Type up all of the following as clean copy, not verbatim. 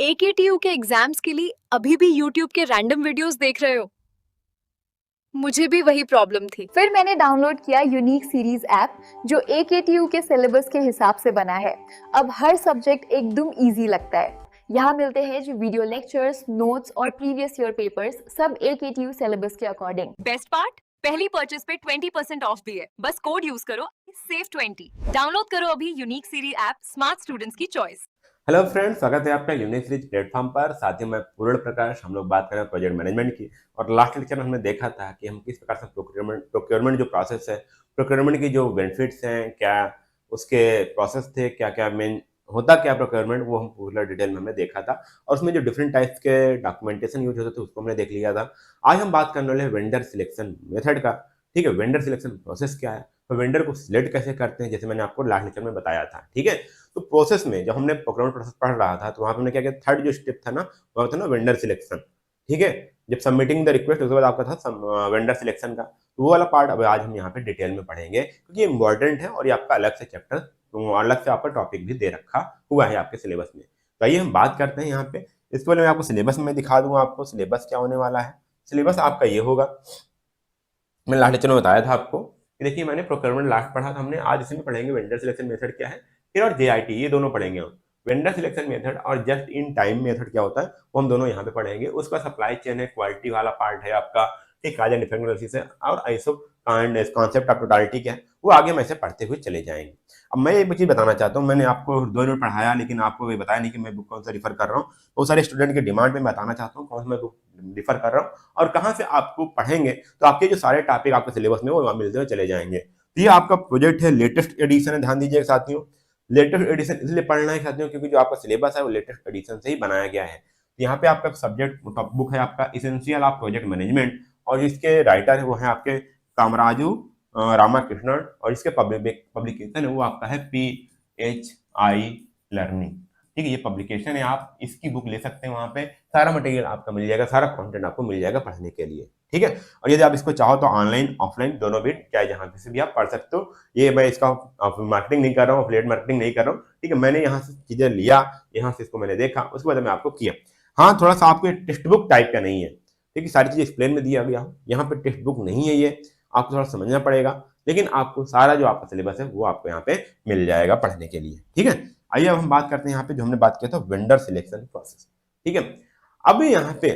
AKTU के exams के लिए अभी भी यूट्यूब के रैंडम वीडियोस देख रहे हो? मुझे भी वही प्रॉब्लम थी। फिर मैंने डाउनलोड किया यूनिक सीरीज ऐप जो एकेटीयू के सिलेबस के हिसाब से बना है। अब हर सब्जेक्ट एकदम इजी लगता है। यहाँ मिलते हैं जो वीडियो लेक्चर्स, नोट्स और प्रीवियस ईयर पेपर्स, सब एकेटीयू सिलेबस के अकॉर्डिंग। बेस्ट पार्ट, पहली परचेज पे 20% ऑफ भी है। बस कोड यूज करो, SAVE20। डाउनलोड करो अभी unique series app, smart students की चॉइस। हेलो फ्रेंड्स, स्वागत है आपका यूनिक सीरीज प्लेटफॉर्म पर। साथ ही मैं पूर्ण प्रकाश, हम लोग बात करें प्रोजेक्ट मैनेजमेंट की। और लास्ट लेक्चर में हमने देखा था कि हम किस प्रकार से प्रोक्योरमेंट जो प्रोसेस है, प्रोक्योरमेंट की जो बेनिफिट्स हैं, क्या उसके प्रोसेस थे, क्या क्या मेन होता क्या प्रोक्योरमेंट, वो हम पूरा डिटेल में हमने देखा था। और उसमें जो डिफरेंट टाइप्स के डॉक्यूमेंटेशन यूज होते थे उसको हमने देख लिया था। आज हम बात करने वाले हैं वेंडर सिलेक्शन मेथड का। ठीक है, वेंडर सिलेक्शन प्रोसेस क्या है, तो वेंडर को सिलेक्ट कैसे करते हैं, जैसे मैंने आपको लास्ट लेक्चर में बताया था। ठीक है, तो प्रोसेस में जब हमने प्रोक्योरमेंट प्रोसेस पढ़ रहा था तो वहां पे हमने क्या किया, थर्ड जो स्टेप था ना, वो था ना वेंडर सिलेक्शन। ठीक है, जब सबमिटिंग द रिक्वेस्ट उसके बाद आपका था वेंडर सिलेक्शन का। तो वो वाला पार्ट अब आज हम यहाँ पे डिटेल में पढ़ेंगे, क्योंकि ये इंपॉर्टेंट है और ये आपका अलग से चैप्टर, अलग से आपका टॉपिक भी दे रखा हुआ है आपके सिलेबस में। तो आइए हम बात करते हैं यहाँ पे। इसके पहले मैं आपको सिलेबस में दिखा दूंगा, आपको सिलेबस क्या होने वाला है। सिलेबस आपका ये होगा, मैंने लास्ट लेक्चर में बताया था आपको कि देखिए मैंने प्रोक्योरमेंट लास्ट पढ़ा था हमने, आज इसमें पढ़ेंगे वेंडर सिलेक्शन मेथड क्या है, फिर और जेआईटी, ये दोनों पढ़ेंगे हम। वेंडर सिलेक्शन मेथड और जस्ट इन टाइम मेथड क्या होता है वो हम दोनों यहाँ पे पढ़ेंगे। उसका सप्लाई चेन है, क्वालिटी वाला पार्ट है आपका, ठीक, काज एंड इफेक्ट एनालिसिस है, और आईएसओ कॉन्सेप्ट ऑफ टोटलिटी क्या है वो आगे हम ऐसे पढ़ते हुए चले जाएंगे। अब मैं एक चीज बताना चाहता हूँ, मैंने आपको 2 मिनट पढ़ाया लेकिन आपको ये बताया नहीं कि मैं बुक कौन सा रिफर कर रहा हूँ। बहुत सारे स्टूडेंट के डिमांड पे बताना चाहता हूँ कौन सा मैं बुक रिफर कर रहा हूँ और कहाँ से आपको पढ़ेंगे, तो आपके जो सारे टॉपिक आपके सिलेबस में वो वहाँ मिलते हुए चले जाएंगे। तो ये आपका प्रोजेक्ट है, लेटेस्ट एडिशन है, ध्यान दीजिएगा साथियों। लेटेस्ट एडिशन इसलिए पढ़ना है साथियों क्योंकि जो आपका सिलेबस है वो लेटेस्ट एडिशन से ही बनाया गया है। तो यहाँ पे आपका सब्जेक्ट बुक है आपका इसेंशियल ऑफ प्रोजेक्ट मैनेजमेंट, और इसके राइटर है वो है आपके कामराजू रामाकृष्णन, और इसके पब्लिकेशन है वो आपका है PHI लर्निंग। ठीक है, ये पब्लिकेशन है, आप इसकी बुक ले सकते हैं, वहां पे सारा मटेरियल आपका मिल जाएगा, सारा कंटेंट आपको मिल जाएगा पढ़ने के लिए। ठीक है, और यदि आप इसको चाहो तो ऑनलाइन ऑफलाइन दोनों भी, चाहे जहां से भी आप पढ़ सकते हो। ये मैं इसका मार्केटिंग नहीं कर रहा हूँ, अफिलिएट मार्केटिंग नहीं कर रहा हूँ। ठीक है, मैंने यहाँ से चीजें लिया, यहाँ से इसको मैंने देखा, उसके बाद मैं आपको किया। हाँ, थोड़ा सा आपको टेक्स्ट बुक टाइप का नहीं है, ठीक है, सारी चीजें एक्सप्लेन में दिया गया, यहाँ पे टेक्स्ट बुक नहीं है, ये आपको थोड़ा समझना पड़ेगा, लेकिन आपको सारा जो आपका सिलेबस है वो आपको यहाँ पे मिल जाएगा पढ़ने के लिए। ठीक है, आइए अब हम बात करते हैं यहाँ पे जो हमने बात किया था वेंडर सिलेक्शन प्रोसेस। ठीक है, अब यहाँ पे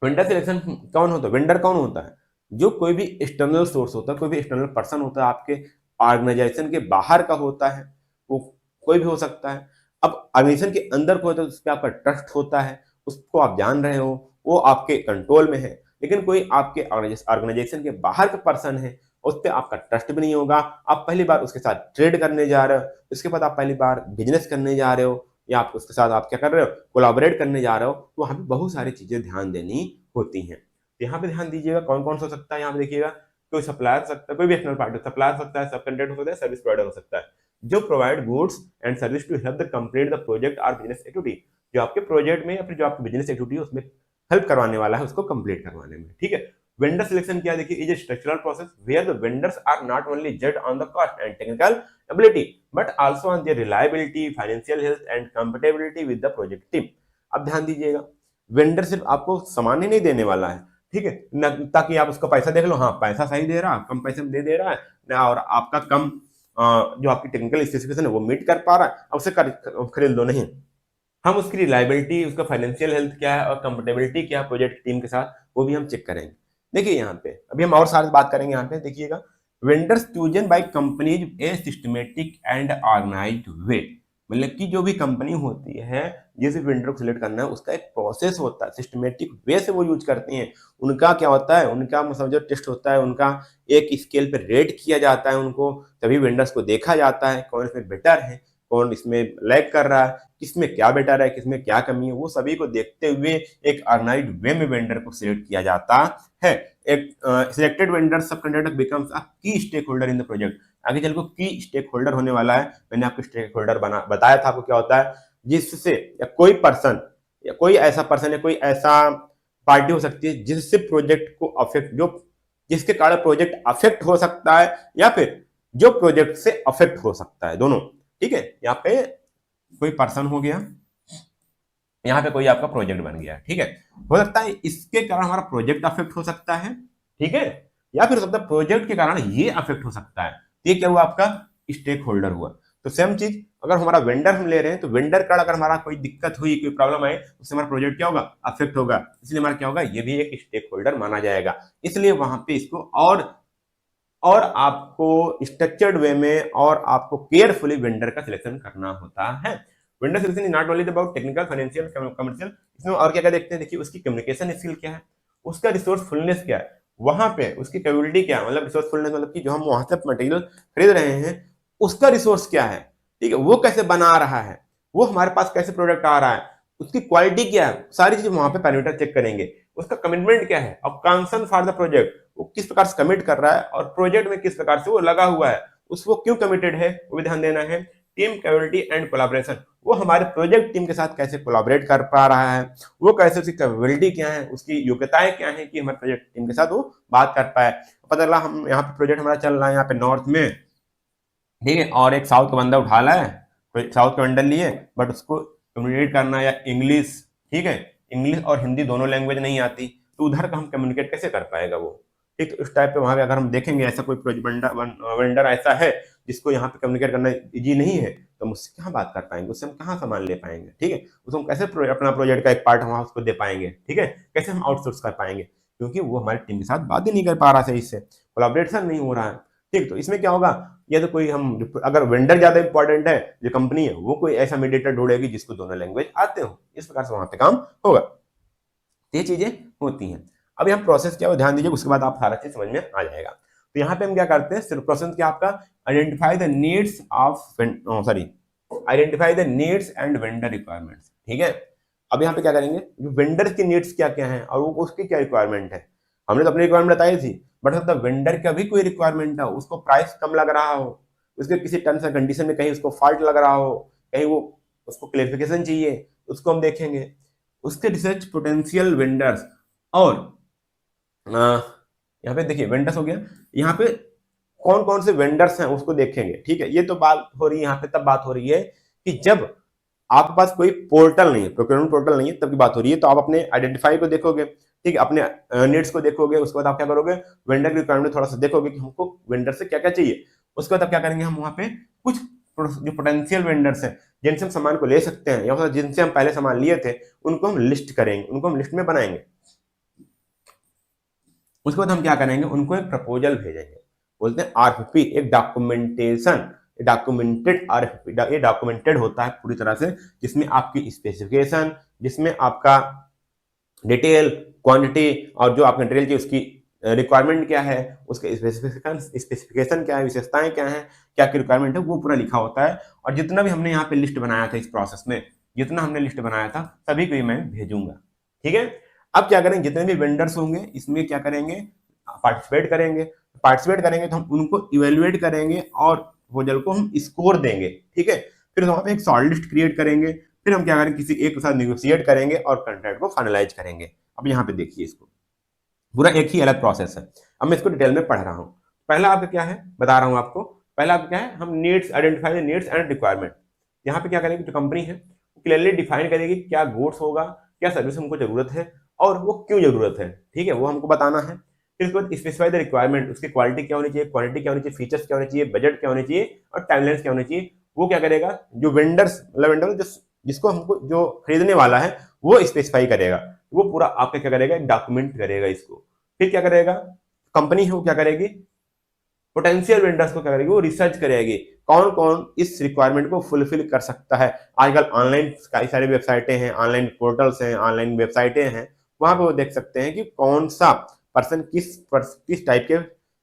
वेंडर सिलेक्शन कौन होता है, वेंडर कौन होता है, जो कोई भी एक्सटर्नल सोर्स होता है, कोई भी एक्सटर्नल पर्सन होता है, आपके ऑर्गेनाइजेशन के बाहर का होता है, वो कोई भी हो सकता है। अब ऑर्गेनाइजेशन के अंदर कोई होता है, उस पर आपका ट्रस्ट होता है, उसको आप जान रहे हो, वो आपके कंट्रोल में है। लेकिन कोई आपके ऑर्गेनाइजेशन के बाहर का पर्सन है, उस पर आपका ट्रस्ट भी नहीं होगा, आप पहली बार उसके साथ ट्रेड करने जा रहे हो, उसके बाद आप पहली बार बिजनेस करने जा रहे हो, या आप उसके साथ आप क्या कर रहे हो, कोलैबोरेट करने जा रहे हो, तो वहां पे बहुत सारी चीजें ध्यान देनी होती हैं। तो यहाँ पे ध्यान दीजिएगा कौन कौन हो सकता है। यहाँ पे देखिएगा, कोई सप्लायर हो सकता है, कोई भी एक्सटर्नल पार्टी, सप्लायर हो सकता है, सब कंट्रेक्ट हो सकता है, सर्विस प्रोवाइडर हो सकता है, जो provide goods and service to help the complete the project और बिजनेस एक्टिविटी, जो आपके प्रोजेक्ट में या फिर जो आपकी बिजनेस एक्टिविटी है उसमें हेल्प करवाने वाला है, उसको कंप्लीट करवाने में। ठीक है, वेंडर सिलेक्शन क्या, देखिए, is a structural process where the vendors are not only judged on the cost and technical ability but also on their reliability, financial health and compatibility with the project team. अब ध्यान दीजिएगा, vendor सिर्फ आपको सामान ही नहीं देने वाला है, ठीक है, न ताकि आप उसका पैसा देख लो, हाँ पैसा सही दे रहा है, कम पैसे में दे रहा है ना, और आपका कम जो आपकी टेक्निकल स्पेसिफिकेशन है वो मीट कर पा रहा है, अब उसे खरीद लो नहीं। हम उसकी रिलायबिलिटी, उसका फाइनेंशियल हेल्थ क्या है और कंफर्टेबिलिटी क्या है प्रोजेक्ट टीम के साथ, वो भी हम चेक करेंगे। देखिए यहाँ पे अभी हम और सारी बात करेंगे। यहाँ पे देखिएगा, vendors chosen by companies a systematic and organised way, मतलब कि जो भी कंपनी होती है जिस वेंडर को सिलेक्ट करना है उसका एक प्रोसेस होता है, सिस्टमेटिक वे से वो यूज करती हैं। उनका क्या होता है, उनका मतलब जो टेस्ट होता है, उनका एक स्केल पे रेट किया जाता है, उनको सभी वेंडर्स को देखा जाता है कौन इसमें बेटर है, कौन इसमें लैग कर रहा है, किसमें क्या बेटर है, किसमें क्या कमी है, वो सभी को देखते हुए एक ऑर्गेनाइज्ड वे में वेंडर को सिलेक्ट किया जाता है। एक selected vendor subcontractor becomes a key stakeholder in the project. आगे चल को की स्टेक होल्डर होने वाला है, मैंने आपको स्टेक होल्डर बताया था आपको क्या होता है, जिससे या कोई पर्सन या कोई ऐसा पर्सन या कोई ऐसा पार्टी हो सकती है जिससे प्रोजेक्ट को अफेक्ट, जो जिसके कारण प्रोजेक्ट अफेक्ट हो सकता है या फिर जो प्रोजेक्ट से अफेक्ट हो सकता है, दोनों। ठीक है, यहाँ पे कोई पर्सन हो गया यहाँ पे कोई आपका प्रोजेक्ट बन गया, ठीक है। हो सकता है इसके कारण हमारा प्रोजेक्ट अफेक्ट हो सकता है, ठीक है, या फिर हो सकता है प्रोजेक्ट के कारण ये अफेक्ट हो सकता है। ये क्या हुआ, आपका स्टेक होल्डर हुआ। तो सेम चीज अगर हमारा वेंडर हम ले रहे हैं, तो वेंडर का अगर हमारा कोई दिक्कत हुई, कोई प्रॉब्लम आए, उससे हमारा प्रोजेक्ट क्या होगा, अफेक्ट होगा। इसलिए हमारा क्या होगा, ये भी एक स्टेक होल्डर माना जाएगा। इसलिए वहां पे इसको और आपको स्ट्रक्चर्ड वे में और आपको केयरफुली वेंडर का सिलेक्शन करना होता है। Vendor selection is not only about technical, financial, commercial, इसमें और क्या क्या देखते हैं, देखिए उसकी कम्युनिकेशन स्किल क्या है, उसका रिसोर्सफुलनेस क्या है, वहां पे उसकी कैपेबिलिटी क्या है, मतलब रिसोर्सफुलनेस मतलब कि जो हम वहां से मटेरियल खरीद रहे हैं उसका रिसोर्स क्या है, ठीक है, वो कैसे बना रहा है, वो हमारे पास कैसे प्रोडक्ट आ रहा है, उसकी क्वालिटी क्या है, सारी चीज वहां पे पैरामीटर चेक करेंगे। उसका कमिटमेंट क्या है और कंसर्न फॉर द प्रोजेक्ट, वो किस प्रकार से कमिट कर रहा है और प्रोजेक्ट में किस प्रकार से वो लगा हुआ है, उसको क्यों कमिटेड है, वो भी ध्यान देना है। टीम कैपेबिलिटी एंड कोलैबोरेशन, वो हमारे प्रोजेक्ट टीम के साथ कैसे कोलैबोरेट कर पा रहा है, वो कैसे, उसकी कैपेबिलिटी क्या है, उसकी योग्यताएं क्या है कि हमारे प्रोजेक्ट टीम के साथ वो बात कर पाए। पता चला हम यहाँ पे प्रोजेक्ट हमारा चल रहा है यहाँ पे नॉर्थ में, ठीक है, और एक साउथ का बंदा उठा ला है, कोई साउथ का वेंडर लिए, बट उसको कम्युनिकेट करना या इंग्लिश, ठीक है, इंग्लिश और हिंदी दोनों लैंग्वेज नहीं आती, तो उधर का हम कम्युनिकेट कैसे कर पाएगा वो, ठीक। तो इस टाइप पे वहां पे अगर हम देखेंगे ऐसा कोई वेंडर ऐसा है जिसको यहाँ पे कम्युनिकेट करना इजी नहीं है, तो हम उससे कहाँ बात कर पाएंगे, उससे हम कहाँ सामान ले पाएंगे, ठीक है, उसको हम कैसे अपना प्रोजेक्ट का एक पार्ट हम उसको दे पाएंगे, ठीक है, कैसे हम आउटसोर्स कर पाएंगे, क्योंकि वो हमारी टीम के साथ बात ही नहीं कर पा रहा सही से, कोलैबोरेशन नहीं हो रहा है, ठीक। तो इसमें क्या होगा, या तो कोई हम, अगर वेंडर ज्यादा इंपॉर्टेंट है, जो कंपनी है वो कोई ऐसा मीडिएटर ढूंढेगी जिसको दोनों लैंग्वेज आते हो, इस प्रकार से वहां पे काम होगा। ये चीजें होती हैं। अब यहाँ प्रोसेस क्या है ध्यान दीजिए, उसके बाद आप सारा चीज समझ में आ जाएगा। तो यहाँ पे हम क्या करते हैं, सिर्फ प्रोसेस क्या आपका, identify the needs and vendor requirements, ठीक है। अब यहाँ पे क्या करेंगे, जो वेंडर की नीड्स क्या क्या है और वो उसकी क्या रिक्वायरमेंट है, हमने तो अपनी रिक्वायरमेंट बताई थी, बट सकता वेंडर का भी कोई रिक्वायरमेंट है, उसको प्राइस कम लग रहा हो, उसके किसी टर्म्स एंड कंडीशन में कहीं उसको फॉल्ट लग रहा हो, कहीं वो उसको क्लेरिफिकेशन चाहिए, उसको हम देखेंगे। उसके रिसर्च पोटेंशियल वेंडर्स, और यहाँ पे देखिए वेंडर्स हो गया, यहाँ पे कौन कौन से वेंडर्स हैं उसको देखेंगे, ठीक है। ये तो बात हो रही है यहाँ पे, तब बात हो रही है कि जब आपके पास कोई पोर्टल नहीं है, प्रोक्योरमेंट पोर्टल नहीं है, तब की बात हो रही है। तो आप अपने आइडेंटिफाई को देखोगे, ठीक है, अपने नीड्स को देखोगे, उसके बाद आप क्या करोगे, वेंडर की रिक्वायरमेंट थोड़ा सा देखोगे कि हमको वेंडर से क्या क्या चाहिए। उसके बाद आप क्या करेंगे, हम वहां पे कुछ जो पोटेंशियल वेंडर्स हैं जिनसे हम सामान को ले सकते हैं या फिर जिनसे हम पहले सामान लिए थे, उनको हम लिस्ट करेंगे, उनको हम लिस्ट में बनाएंगे। उसके बाद हम क्या करेंगे, उनको एक प्रपोजल भेजेंगे, बोलते हैं आरएफपी, एक डॉक्यूमेंटेशन, डॉक्यूमेंटेड आरएफपी, ये डॉक्यूमेंटेड होता है पूरी तरह से, जिसमें आपकी स्पेसिफिकेशन, जिसमें आपका डिटेल, क्वांटिटी और जो आपका मटेरियल की उसकी रिक्वायरमेंट क्या है, उसके स्पेसिफिकेशन क्या है, विशेषताएं क्या है, क्या की रिक्वायरमेंट है, वो पूरा लिखा होता है। और जितना भी हमने यहाँ पे लिस्ट बनाया था इस प्रोसेस में, जितना हमने लिस्ट बनाया था सभी को मैं भेजूंगा, ठीक है। अब क्या करेंगे, जितने भी वेंडर्स होंगे इसमें क्या करेंगे, पार्टिसिपेट करेंगे तो हम उनको इवेल्युएट करेंगे और प्रपोजल को हम स्कोर देंगे, ठीक है। फिर वहां पे एक शॉर्ट लिस्ट क्रिएट करेंगे, फिर हम क्या करेंगे, किसी एक के साथ निगोशिएट करेंगे और कॉन्ट्रैक्ट को फाइनलाइज करेंगे। अब यहाँ पे देखिए, इसको पूरा एक ही अलग प्रोसेस है। अब मैं इसको डिटेल में पढ़ रहा हूँ। पहला आपका क्या है, बता रहा हूँ आपको, पहला आपका क्या है, हम needs, identify the needs and requirement. यहाँ पे क्या करेंगे, जो कंपनी है वो क्लियरली डिफाइन करेगी क्या गुड्स होगा, क्या सर्विस हमको जरूरत है और वो क्यों जरूरत है, ठीक है, वो हमको बताना है। फिर उसके बाद स्पेसिफाई द रिक्वायरमेंट, उसकी क्वालिटी क्या होनी चाहिए, क्वांटिटी क्या होनी चाहिए, फीचर्स क्या होने चाहिए, बजट क्या होने चाहिए और टाइमलाइंस क्या होनी चाहिए। वो क्या करेगा, जो वेंडर्स, मतलब वेंडर जिसको हमको जो खरीदने वाला है वो स्पेसिफाई करेगा, वो पूरा आपका क्या करेगा, डॉक्यूमेंट करेगा इसको। फिर क्या करेगा, कंपनी है वो क्या करेगी, पोटेंशियल वेंडर्स को क्या करेगी, वो रिसर्च करेगी कौन कौन इस रिक्वायरमेंट को फुलफिल कर सकता है। आजकल ऑनलाइन कई सारी वेबसाइटें हैं, ऑनलाइन पोर्टल्स हैं, ऑनलाइन वेबसाइटें हैं, वहां पे वो देख सकते हैं कि कौन सा पर्सन किस टाइप के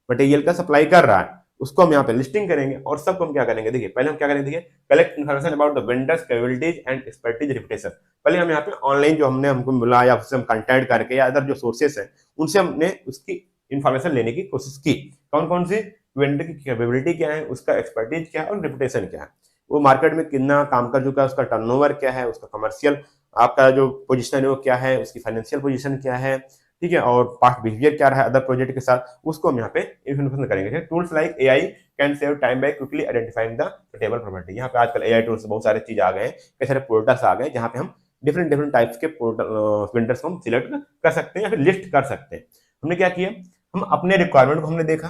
मटेरियल का सप्लाई कर रहा है, उसको हम यहाँ पे लिस्टिंग करेंगे और सबको हम क्या करेंगे, देखिए पहले हम क्या करेंगे, देखिए collect information about the vendors capabilities and expertise reputation. पहले हम यहाँ पे ऑनलाइन जो हमको मिला या उससे हम कंटेक्ट करके या अदर जो सोर्सेस हैं उनसे हमने उसकी इन्फॉर्मेशन लेने की कोशिश की, कौन कौन सी वेंडर की कैपेबिलिटी क्या है, उसका एक्सपर्टीज क्या है और रेपुटेशन क्या है, वो मार्केट में कितना काम कर चुका है, उसका टर्नओवर क्या है, उसका कमर्शियल आपका जो पोजीशन है वो क्या है, उसकी फाइनेंशियल पोजीशन क्या है, ठीक है, और पास्ट बिहेवियर क्या रहा है अदर प्रोजेक्ट के साथ, उसको हम यहाँ पे इन्फॉर्मेशन करेंगे। Tools like AI can save time by quickly identifying the suitable property. यहाँ पे आजकल एआई टूल्स बहुत सारे चीज आ गए हैं, कई सारे पोर्टल्स आ गए जहाँ पे हम डिफरेंट डिफरेंट टाइप्स के वेंडर्स को हम सिलेक्ट कर सकते हैं या फिर लिस्ट कर सकते हैं। हमने क्या किया, हम अपने रिक्वायरमेंट को हमने देखा,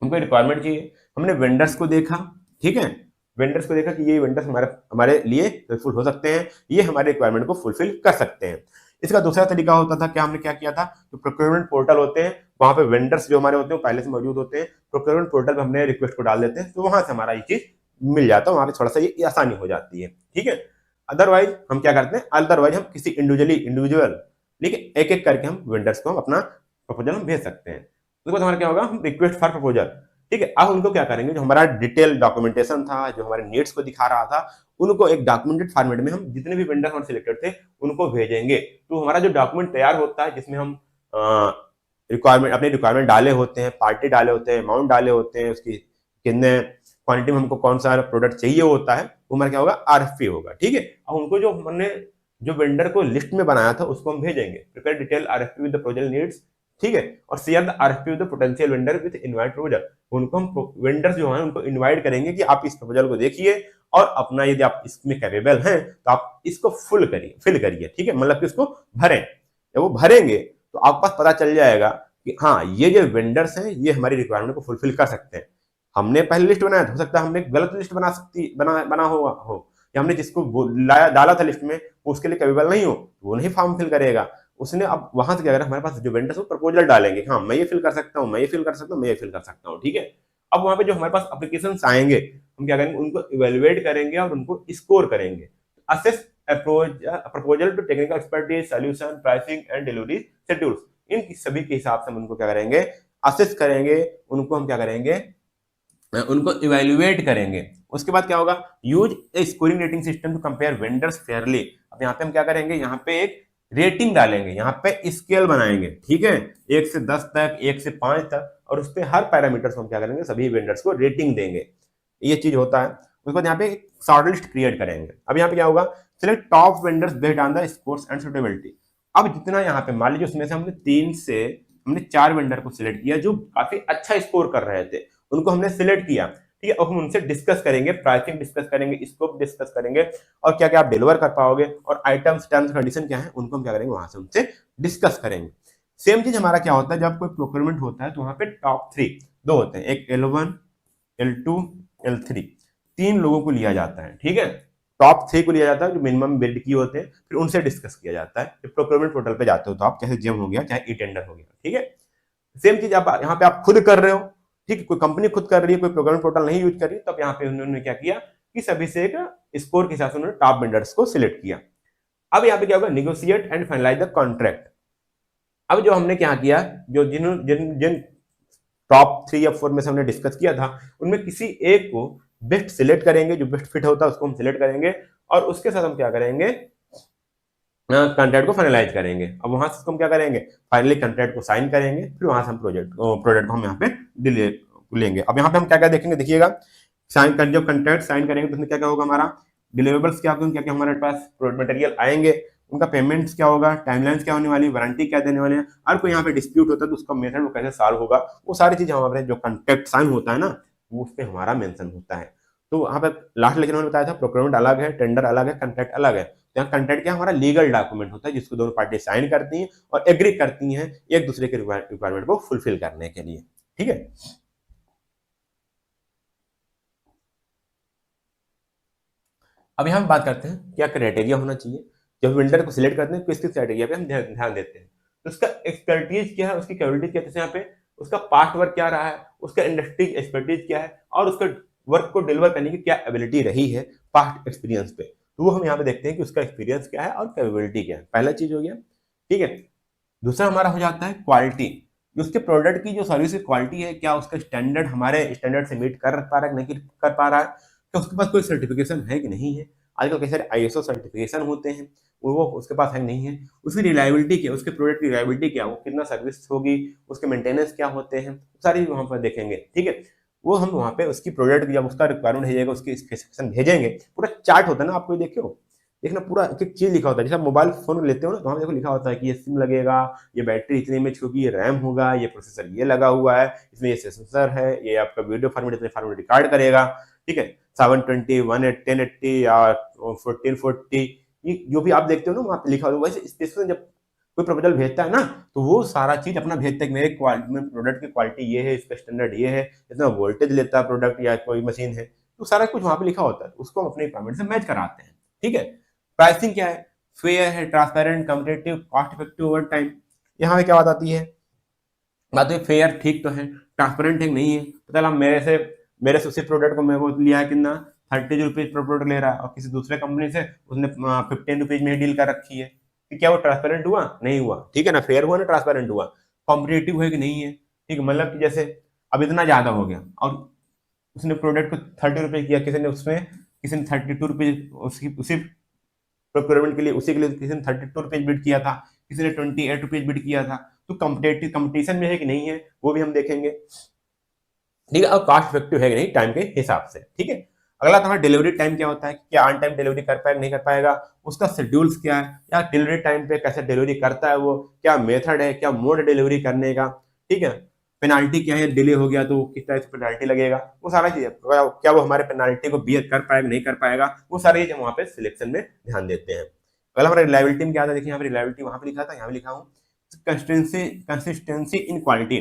हमको रिक्वायरमेंट चाहिए, हमने वेंडर्स को देखा, ठीक है, वेंडर्स को देखा कि ये वेंडर्स हमारे हमारे लिए हेल्पफुल हो सकते हैं, ये हमारे रिक्वायरमेंट को फुलफिल कर सकते हैं। इसका दूसरा तरीका होता था, क्या हमने क्या किया था, जो प्रोक्योरमेंट पोर्टल होते हैं वहां पे वेंडर्स जो हमारे होते हैं पहले से मौजूद होते हैं, प्रोक्योरमेंट पोर्टल पे हमने रिक्वेस्ट को डाल देते हैं, तो वहां से हमारा ये चीज मिल जाता है, वहां पे थोड़ा सा ये आसानी हो जाती है, ठीक है। अदरवाइज हम क्या करते हैं, अदरवाइज हम किसी इंडिविजुअल लेकिन एक एक करके हम वेंडर्स को हम अपना प्रपोजल हम भेज सकते हैं। उसके बाद हमारा क्या होगा, हम रिक्वेस्ट फॉर प्रपोजल, ठीक है। अब उनको क्या करेंगे, जो हमारा डिटेल डॉक्यूमेंटेशन था, जो हमारे नीड्स को दिखा रहा था, उनको एक डॉक्यूमेंटेड फॉर्मेट में हम जितने भी वेंडर हमारे सिलेक्टेड थे उनको भेजेंगे। तो हमारा जो डॉक्यूमेंट तैयार होता है, जिसमें हम रिक्वायरमेंट अपने रिक्वायरमेंट डाले होते हैं, पार्टी डाले होते हैं, अमाउंट डाले होते हैं, उसकी कितने क्वांटिटी में हमको कौन सा प्रोडक्ट चाहिए होता है, वो हमारा क्या होगा, आरएफपी होगा, ठीक है। अब उनको जो हमने जो वेंडर को लिस्ट में बनाया था उसको हम भेजेंगे, prepare detail RFP with the project needs, ठीक है, और share the RFP with the potential vendor with invite proposal. उनको हम वेंडर्स जो हैं उनको इनवाइट करेंगे कि आप इस प्रपोजल को देखिए और अपना यदि आप इसमें कैपेबल हैं तो आप इसको फिल करिए, ठीक है, मतलब कि इसको भरें। जब वो भरेंगे तो आपके पास पता चल जाएगा कि हाँ ये जो वेंडर्स हैं ये हमारी रिक्वायरमेंट को फुलफिल कर सकते हैं। हमने पहले लिस्ट बनाया, हो सकता है हमने गलत लिस्ट बना हो, या हमने जिसको डाला था लिस्ट में वो उसके लिए कैपेबल नहीं हो, वो नहीं फॉर्म फिल करेगा। उसने अब वहां से क्या करेगा, हमारे पास जो वेंडर्स वो प्रपोजल डालेंगे, हाँ मैं ये फिल कर सकता हूँ, मैं ये फिल कर सकता हूँ, मैं ये फिल कर सकता हूँ, ठीक है। अब वहां पे जो हमारे पास एप्लीकेशंस आएंगे हम क्या करेंगे, उनको इवेलुएट करेंगे और उनको स्कोर करेंगे। Assess proposal to technical expertise, solution, pricing and delivery schedules, इन सभी के हिसाब से हम उनको क्या करेंगे, असेस करेंगे, उनको हम क्या करेंगे, उनको इवेल्युएट करेंगे। उसके बाद क्या होगा, use a scoring rating system to compare vendors fairly. अब यहाँ पे हम क्या करेंगे, यहाँ पे एक रेटिंग डालेंगे, यहाँ पे स्केल बनाएंगे, ठीक है, 1 से 10 तक, 1 से 5 तक, और उस पर हर पैरामीटर्स को हम क्या करेंगे, सभी वेंडर्स को रेटिंग देंगे, ये चीज होता है। उसके बाद यहाँ पे एक शॉर्ट लिस्ट क्रिएट करेंगे। अब यहाँ पे क्या होगा, select top vendors based on the scores and suitability. अब जितना यहाँ पे मान लीजिए उसमें से हमने 4 वेंडर को सिलेक्ट किया जो काफी अच्छा स्कोर कर रहे थे, उनको हमने सिलेक्ट किया, ठीक है। अब हम उनसे डिस्कस करेंगे, प्राइसिंग डिस्कस करेंगे, स्कोप डिस्कस करेंगे, और क्या क्या आप डिलीवर कर पाओगे, और आइटम्स, टर्म्स, कंडीशन क्या है, उनको हम क्या करेंगे, वहां से उनसे डिस्कस करेंगे। सेम चीज हमारा क्या होता है, जब कोई प्रोक्योरमेंट होता है तो वहां पे टॉप 3 दो होते हैं, एक L1, L2, L3, 3 लोगों को लिया जाता है, ठीक है। टॉप 3 को लिया जाता है जो मिनिमम बिल्ड किए होते हैं, फिर उनसे डिस्कस किया जाता है। जब प्रोक्योरमेंट पोर्टल पे जाते हो तो आप, चाहे जेम हो गया चाहे ई टेंडर हो गया, ठीक है। सेम चीज आप यहाँ पे आप खुद कर रहे हो, ठीक है, कोई कंपनी खुद कर रही है, कोई प्रोग्राम पोर्टल नहीं यूज कर रही, तब यहाँ पे उन्होंने क्या किया कि सभी से एक स्कोर के हिसाब से उन्होंने टॉप वेंडर्स को सिलेक्ट किया। अब यहाँ पे क्या होगा, negotiate and finalise the contract. अब जो हमने क्या किया, जो जिन टॉप 3 या 4 में से हमने डिस्कस किया था, उनमें किसी एक को बेस्ट सिलेक्ट करेंगे, जो बेस्ट फिट होता है उसको हम सिलेक्ट करेंगे, और उसके साथ हम क्या करेंगे, कॉन्ट्रैक्ट को फाइनलाइज करेंगे। अब वहां से हम क्या करेंगे, फाइनली कॉन्ट्रैक्ट को साइन करेंगे, फिर वहां से हम प्रोजेक्ट को हम यहाँ पे लेंगे। अब यहाँ पे हम क्या क्या देखेंगे, देखिएगा, साइन कर जब कॉन्ट्रैक्ट साइन करेंगे तो उसमें क्या क्या होगा, हमारा डिलीवरेबल्स क्या होगा, क्या क्या हमारे पास मटेरियल आएंगे, उनका पेमेंट्स क्या होगा, टाइमलाइंस क्या होने वाली, वारंटी क्या देने वाले हैं, और कोई यहाँ पे डिस्प्यूट होता है तो उसका मेथड वो कैसे सॉल्व होगा, वो सारी चीजें हमारे जो कॉन्ट्रैक्ट साइन होता है ना, वो उस पर हमारा मेंशन होता है। तो वहाँ पे लास्ट लेक्चर में बताया था, प्रोक्योरमेंट अलग है, टेंडर अलग है, कॉन्ट्रैक्ट अलग है। तो यहाँ कॉन्ट्रैक्ट क्या हमारा लीगल डॉक्यूमेंट होता है, जिसको दोनों पार्टी साइन करती हैं और एग्री करती हैं एक दूसरे के रिक्वायरमेंट को फुलफिल करने के लिए, ठीक है। अब यहाँ हम बात करते हैं क्या क्राइटेरिया होना चाहिए, जब वेंडर को सिलेक्ट करते हैं तो किस क्राइटेरिया पे हम ध्यान देते हैं। तो उसका एक्सपर्टीज क्या है, उसकी कैपेबिलिटी क्या है, यहाँ पे उसका पास्ट वर्क क्या रहा है, उसका इंडस्ट्री एक्सपर्टीज क्या है, और उसका वर्क को डिलीवर करने की क्या एबिलिटी रही है पास्ट एक्सपीरियंस पे। तो वो हम यहाँ पे देखते हैं कि उसका एक्सपीरियंस क्या है और कैपेबिलिटी क्या है, पहला चीज हो गया, ठीक है। दूसरा हमारा हो जाता है क्वालिटी, उसके प्रोडक्ट की जो सर्विस की क्वालिटी है, क्या उसका स्टैंडर्ड हमारे स्टैंडर्ड से मीट कर पा रहा है, नहीं कर पा रहा है, क्या उसके पास कोई सर्टिफिकेशन है कि नहीं है। आजकल कई सारे ISO सर्टिफिकेशन होते हैं, वो उसके पास है नहीं है। उसकी रिलायबिलिटी क्या, उसके प्रोडक्ट की रिलायबिलिटी क्या, वो कितना सर्विस होगी, उसके मेंटेनेंस क्या होते हैं, सारी वहाँ पर देखेंगे, ठीक है। वो हम वहाँ पे उसकी प्रोडक्ट जब उसका रिक्वायरमेंट भेजेगा, उसकी स्पेसिफिकेशन भेजेंगे, पूरा चार्ट होता है ना, आपको देखियो देखना पूरा एक चीज लिखा होता है। जैसे आप मोबाइल फोन लेते हो ना, तो वहाँ देखो लिखा होता है कि ये सिम लगेगा, ये बैटरी इतने एमएच होगी, ये रैम होगा, ये प्रोसेसर ये लगा हुआ है, इसमें ये सेंसर है, ये आपका वीडियो फॉर्मेट इतने फॉर्मेट रिकॉर्ड करेगा, ठीक है, 720, 1080 या 1440, ये जो भी आप देखते हो ना वहाँ पे लिखा होगा, वैसे स्पेसिफिकेशन जब कोई प्रपोजल भेजता है ना तो वो सारा चीज अपना भेजता है कि मेरे प्रोडक्ट की क्वालिटी ये है, इसका स्टैंडर्ड ये है, इतना वोल्टेज लेता है प्रोडक्ट या कोई मशीन है, तो सारा कुछ वहाँ पे लिखा होता है, उसको हम अपनी रिक्वायरमेंट से मैच कराते हैं। ठीक है, प्राइसिंग क्या है, फेयर है, transparent, competitive, cost effective over time. यहाँ पे क्या बात आती है, बात है फेयर ठीक तो है, ट्रांसपेरेंट है नहीं है, पता लगा मेरे से उसी प्रोडक्ट को मैं वो लिया है कितना 30 रुपीज पर प्रोडक्ट ले रहा है और किसी दूसरे कंपनी से उसने 15 रुपीज में डील कर रखी है, कि क्या वो ट्रांसपेरेंट हुआ, नहीं हुआ। ठीक है ना, फेयर हुआ ना, ट्रांसपेरेंट हुआ, कॉम्पिटिटिव है कि नहीं है। ठीक है, मतलब कि जैसे अब इतना ज्यादा हो गया और उसने प्रोडक्ट को 30 रुपीज किया, किसी ने 32 रुपीज उसी प्रोक्योरमेंट के लिए, उसी के लिए किसी ने 32 रुपीज बिड किया था, किसी ने 28 रुपीज बिड किया था, तो कंपटीशन में है कि नहीं है वो भी हम देखेंगे। ठीक है, और कॉस्ट इफेक्टिव है कि नहीं टाइम के हिसाब से। ठीक है, अगला हमारा डिलीवरी टाइम क्या होता है, क्या ऑन टाइम डिलीवरी कर पाएगा नहीं कर पाएगा, उसका शेड्यूल्स क्या है, या डिलीवरी टाइम पे कैसे डिलीवरी करता है वो, क्या मेथड है, क्या मोड डिलीवरी करने का। ठीक है, पेनाल्टी क्या है, डिले हो गया तो किस तरह से पेनाल्टी लगेगा, वो सारा चीज, क्या वो हमारे पेनाल्टी को बियर कर पाएगा नहीं कर पाएगा, वो सारी चीज वहाँ पे सिलेक्शन में ध्यान देते हैं। अगला हमारा रिलायबिलिटी में क्या था, देखिए यहाँ पे रिलायबिलिटी वहां पे लिखा था, यहाँ पे लिखा हूँ कंसिस्टेंसी इन क्वालिटी।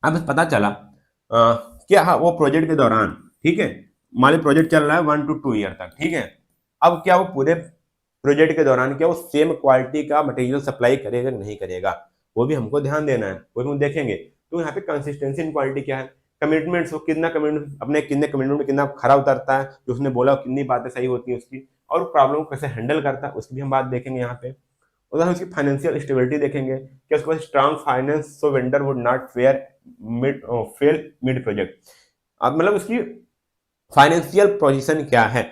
अब पता चला क्या हाँ वो प्रोजेक्ट के दौरान, ठीक है, मान ली प्रोजेक्ट चल रहा है 1 to 2 ईयर तक, ठीक है, अब क्या वो पूरे प्रोजेक्ट के दौरान क्या वो सेम क्वालिटी का मटेरियल सप्लाई करेगा नहीं करेगा, वो भी हमको ध्यान देना है, वो भी हम देखेंगे। तो यहाँ पे कंसिस्टेंसी इन क्वालिटी क्या है, कमिटमेंट्स, वो कितना कमिटमेंट अपने कितने कमिटमेंट में कितना खरा उतरता है, जो उसने बोला कितनी बातें सही होती है उसकी, और प्रॉब्लम को कैसे हैंडल करता है उसकी भी हम बात देखेंगे यहाँ पे। उधर उसकी फाइनेंशियल स्टेबिलिटी देखेंगे कि उसके पास strong finance so vendor would not fail mid project. अब मतलब उसकी फाइनेंशियल पोजीशन क्या है,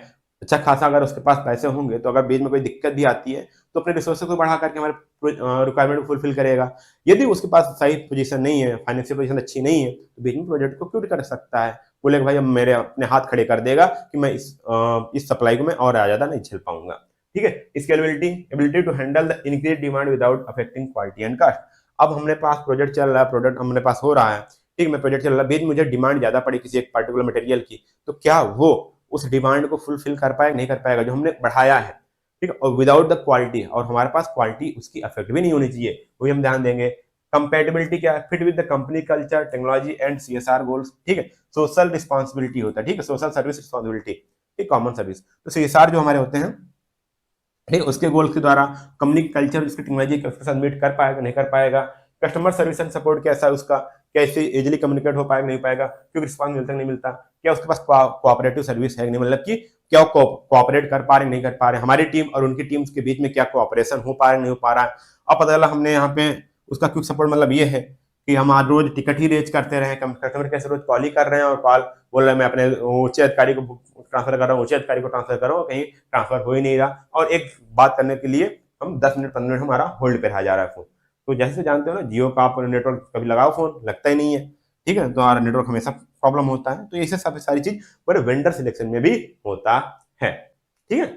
अच्छा खासा अगर उसके पास पैसे होंगे तो अगर बीच में कोई दिक्कत भी आती है तो अपने रिसोर्सेज को बढ़ा करके हमारे रिक्वायरमेंट को फुलफिल करेगा। यदि उसके पास सही पोजीशन नहीं है, फाइनेंशियल पोजीशन अच्छी नहीं है, तो बीच में प्रोजेक्ट को क्विट कर सकता है, बोलेगा भाई अब मेरे अपने हाथ खड़े कर देगा कि मैं इस सप्लाई को मैं और ज्यादा नहीं झेल पाऊंगा। ठीक है, scalability, ability to handle the increase demand without affecting quality and cost. अब हमने पास प्रोजेक्ट चल रहा है, प्रोडक्ट हमारे पास हो रहा है, ठीक है, प्रोजेक्ट चल रहा है, बीच में मुझे डिमांड ज्यादा पड़ी किसी एक पर्टिकुलर मटेरियल की, तो क्या वो उस डिमांड को फुलफिल कर पाएगा नहीं कर पाएगा जो हमने बढ़ाया है। ठीक है, और विदाउट द क्वालिटी, और हमारे पास क्वालिटी उसकी अफेक्ट भी नहीं होनी चाहिए, वही हम ध्यान देंगे। कंपैटिबिलिटी क्या है, fit with the company culture, technology and CSR goals. ठीक है, सोशल रिस्पॉन्सिबिलिटी होता है, ठीक है, सोशल सर्विस रिस्पॉन्सिबिलिटी, ठीक, कॉमन सर्विस, तो सीएसआर जो हमारे होते हैं, ठीक है, उसके गोल्स के द्वारा कंपनी कल्चर, उसकी टेक्नोलॉजी उसके साथ मीट कर पाएगा नहीं कर पाएगा। कस्टमर सर्विस एंड सपोर्ट कैसा है उसका, कैसे इजीली कम्युनिकेट हो पाएगा नहीं पाएगा, क्योंकि रिस्पॉन्स मिलता नहीं मिलता, क्या उसके पास कोऑपरेटिव सर्विस है नहीं, मतलब कि क्या वो कोऑपरेट कर पा रहे नहीं कर पा रहे, हमारी टीम और उनकी टीम्स के बीच में क्या कोऑपरेशन हो पा रहा नहीं हो पा रहा है। अब पता चला हमने यहाँ पे उसका क्विक सपोर्ट मतलब ये है कि हम आज रोज टिकट ही रेज करते रहे, कस्टमर कैसे रोज कॉल ही कर रहे हैं और कॉल बोल रहे हैं मैं अपने ऊंचे अधिकारी को ट्रांसफर कर रहा हूँ, ऊंचे अधिकारी को ट्रांसफर कर रहा हूँ, कहीं ट्रांसफर हो ही नहीं रहा, और एक बात करने के लिए हम 10 मिनट 15 मिनट हमारा होल्ड पे रह जा रहा है फोन। तो जैसे जानते हो ना, जियो का आप नेटवर्क कभी लगाओ फोन लगता ही नहीं है, ठीक है, तो हमारा नेटवर्क हमेशा प्रॉब्लम होता है। तो ऐसे सब सारी चीज बड़े वेंडर सिलेक्शन में भी होता है। ठीक है,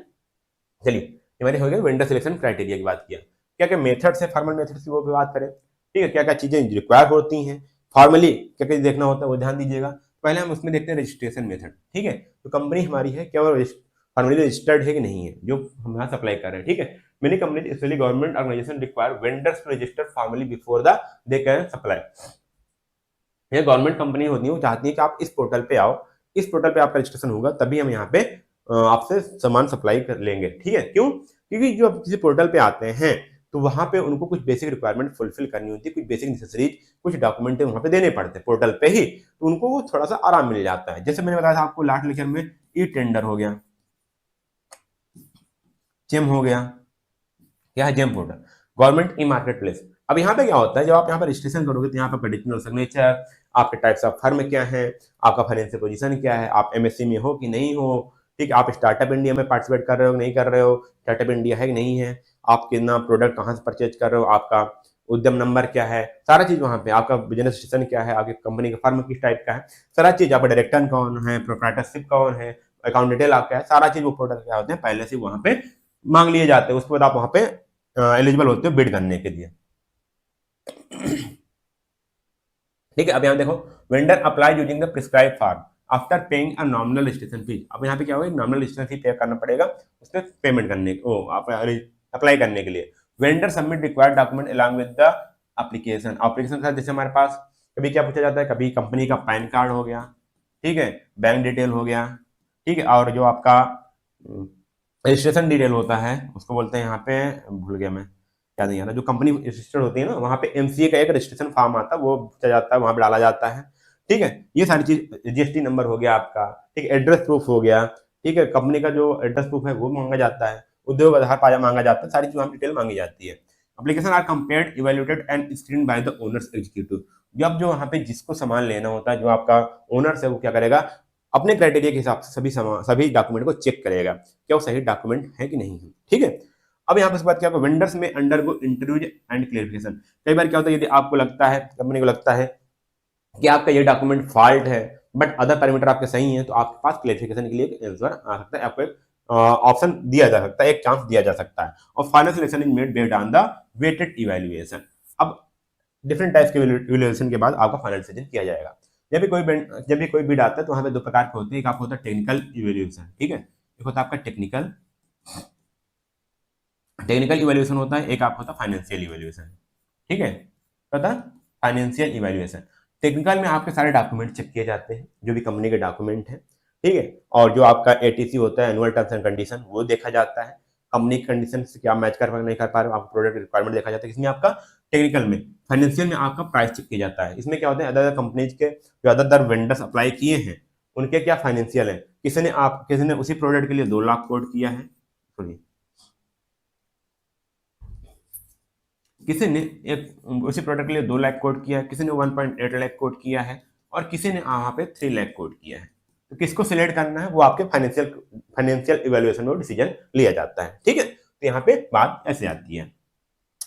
चलिए हमारे हो गए वेंडर सिलेक्शन क्राइटेरिया की बात किया, क्या क्या मेथड्स है, फॉर्मल मेथड्स की वो भी बात करें। ठीक है, क्या क्या चीजें रिक्वायर होती हैं, फॉर्मली क्या क्या देखना होता है वो ध्यान दीजिएगा। पहले हम उसमें देखते हैं रजिस्ट्रेशन मेथड। ठीक है, तो कंपनी हमारी है क्या वो फॉर्मली रजिस्टर्ड है कि नहीं है जो हम यहाँ सप्लाई कर रहे हैं। ठीक है, many company specially government organisation require vendors to register formally before the they can supply. ये गवर्नमेंट कंपनी होती है, वो चाहती है कि आप इस पोर्टल पे आओ, इस पोर्टल पे आपका रजिस्ट्रेशन होगा तभी हम यहाँ पे आपसे सामान सप्लाई कर लेंगे। ठीक है, क्यों, क्योंकि जो किसी पोर्टल पे आते हैं तो वहां पे उनको कुछ बेसिक रिक्वायरमेंट फुलफिल करनी होती है, कुछ बेसिक नेसेसरीज, कुछ डॉक्यूमेंट वहां पे देने पड़ते हैं पोर्टल पे ही, तो उनको वो थोड़ा सा आराम मिल जाता है। जैसे मैंने बताया था आपको लास्ट लेक्चर में, ई टेंडर हो गया, जेम हो गया, क्या है GeM portal, government e market place. अब यहाँ पे क्या होता है, जब आप यहाँ पर रजिस्ट्रेशन करोगे तो यहाँ पर कंडीशनल सिग्नेचर, आपके टाइप्स ऑफ फर्म क्या है, आपका फाइनेंशियल पोजीशन क्या है, आप एमएससी में हो कि नहीं हो, ठीक है, आप स्टार्टअप इंडिया में पार्टिसिपेट कर रहे हो नहीं कर रहे हो, स्टार्टअप इंडिया है कि नहीं है, आप कितना प्रोडक्ट कहाँ से परचेज कर रहे हो, आपका उद्यम नंबर क्या है, सारा चीज वहाँ पे, आपका बिजनेस रजिस्ट्रेशन क्या है, आपकी कंपनी का फर्म किस टाइप का है, सारा चीज, आपका डायरेक्टर कौन है, प्रोप्राइटरशिप कौन है, अकाउंट डिटेल आपका है, सारा चीज वो पोर्टल क्या होते हैं पहले से वहाँ पे मांग लिए जाते हैं। उसके बाद आप वहाँ पे एलिजिबल होते हो बिड करने के लिए। ठीक है, अब यहाँ देखो, vendor apply using the prescribe form. After paying a nominal registration fee. अब यहाँ पे क्या होगा, नॉमिनल रजिस्ट्रेशन फी पे करना पड़ेगा उसमें पेमेंट करने अप्लाई करने के लिए। Vendor submit required document along with the application. Application के साथ जैसे हमारे पास कभी क्या पूछा जाता है, कभी कंपनी का पैन कार्ड हो गया, ठीक है, बैंक डिटेल हो गया, ठीक है, और जो आपका रजिस्ट्रेशन डिटेल होता है उसको बोलते हैं यहाँ पे, भूल गया मैं, याद नहीं आ रहा, जो कंपनी रजिस्टर्ड होती है ना, वहाँ पे एमसीए का एक रजिस्ट्रेशन फॉर्म आता है, वो पूछा जाता है, वहाँ पे डाला जाता है, ठीक है। ये सारी चीज, जीएसटी नंबर हो गया आपका, ठीक है, एड्रेस प्रूफ हो गया, ठीक है, कंपनी का जो एड्रेस प्रूफ है वो मांगा जाता है, उद्योग आधार पाया मांगा जाता है, सारी चीज वहाँ डिटेल मांगी जाती है। Application are compared, evaluated and screen by the owners executive. जब जो वहाँ पे जिसको सामान लेना होता है, जो आपका ओनर्स है, वो क्या करेगा, अपने क्राइटेरिया के हिसाब से सभी डॉक्यूमेंट को चेक करेगा क्या वो सही डॉक्यूमेंट है कि नहीं है, ठीक है। अब यहाँ पे इसके बाद क्या, वेंडर्स में अंडरगो इंटरव्यूज एंड क्लेरिफिकेशन। कई बार क्या होता है, यदि आपको लगता है, कंपनी को लगता है कि आपका ये डॉक्यूमेंट फॉल्ट है बट अदर पैरामीटर आपके सही हैं, तो आपके पास क्लेरिफिकेशन के लिए एक आंसर आ सकता है, आपको एक ऑप्शन दिया जा सकता है, एक चांस दिया जा सकता है। और final selection is made based on the weighted evaluation. अब डिफरेंट टाइप्स के इवैल्यूएशन के बाद आपका फाइनल डिसीजन किया जाएगा। जब भी कोई बिड आता है तो वहाँ पे दो प्रकार के होते हैं, एक आपका होता है टेक्निकल इवैल्यूएशन, ठीक है, एक होता है आपका टेक्निकल इवैल्यूएशन होता है, एक आपका होता है फाइनेंशियल इवैल्यूएशन, ठीक है, पता फाइनेंशियल इवैल्यूएशन। टेक्निकल में आपके सारे डॉक्यूमेंट चेक किए जाते हैं, जो भी कंपनी के डॉक्यूमेंट है, ठीक है, और जो आपका एटीसी होता है, एनुअल टर्म्स एंड कंडीशन, वो देखा जाता है, कंपनी की कंडीशन से क्या मैच कर पा नहीं कर पा रहे हो, आपका प्रोडक्ट रिक्वायरमेंट देखा जाता है। इसमें आपका टेक्निकल में, फाइनेंशियल में आपका प्राइस चेक किया जाता है। इसमें क्या होता है, अदर कंपनीज के जो अदर वेंडर्स अप्लाई किए हैं उनके क्या फाइनेंशियल है, किसी ने उसी प्रोडक्ट के लिए 2 लाख कोट किया है, सॉरी, किसी ने उसी प्रोडक्ट के लिए 2 लाख कोट किया है, किसी ने 1.8 लाख कोट किया है, और किसी ने वहां पे 3 लाख कोट किया है। तो किसको सिलेक्ट करना है, वो आपके फाइनेंशियल इवैल्यूएशन में डिसीजन लिया जाता है, ठीक है। तो यहाँ पे बात ऐसे आती है।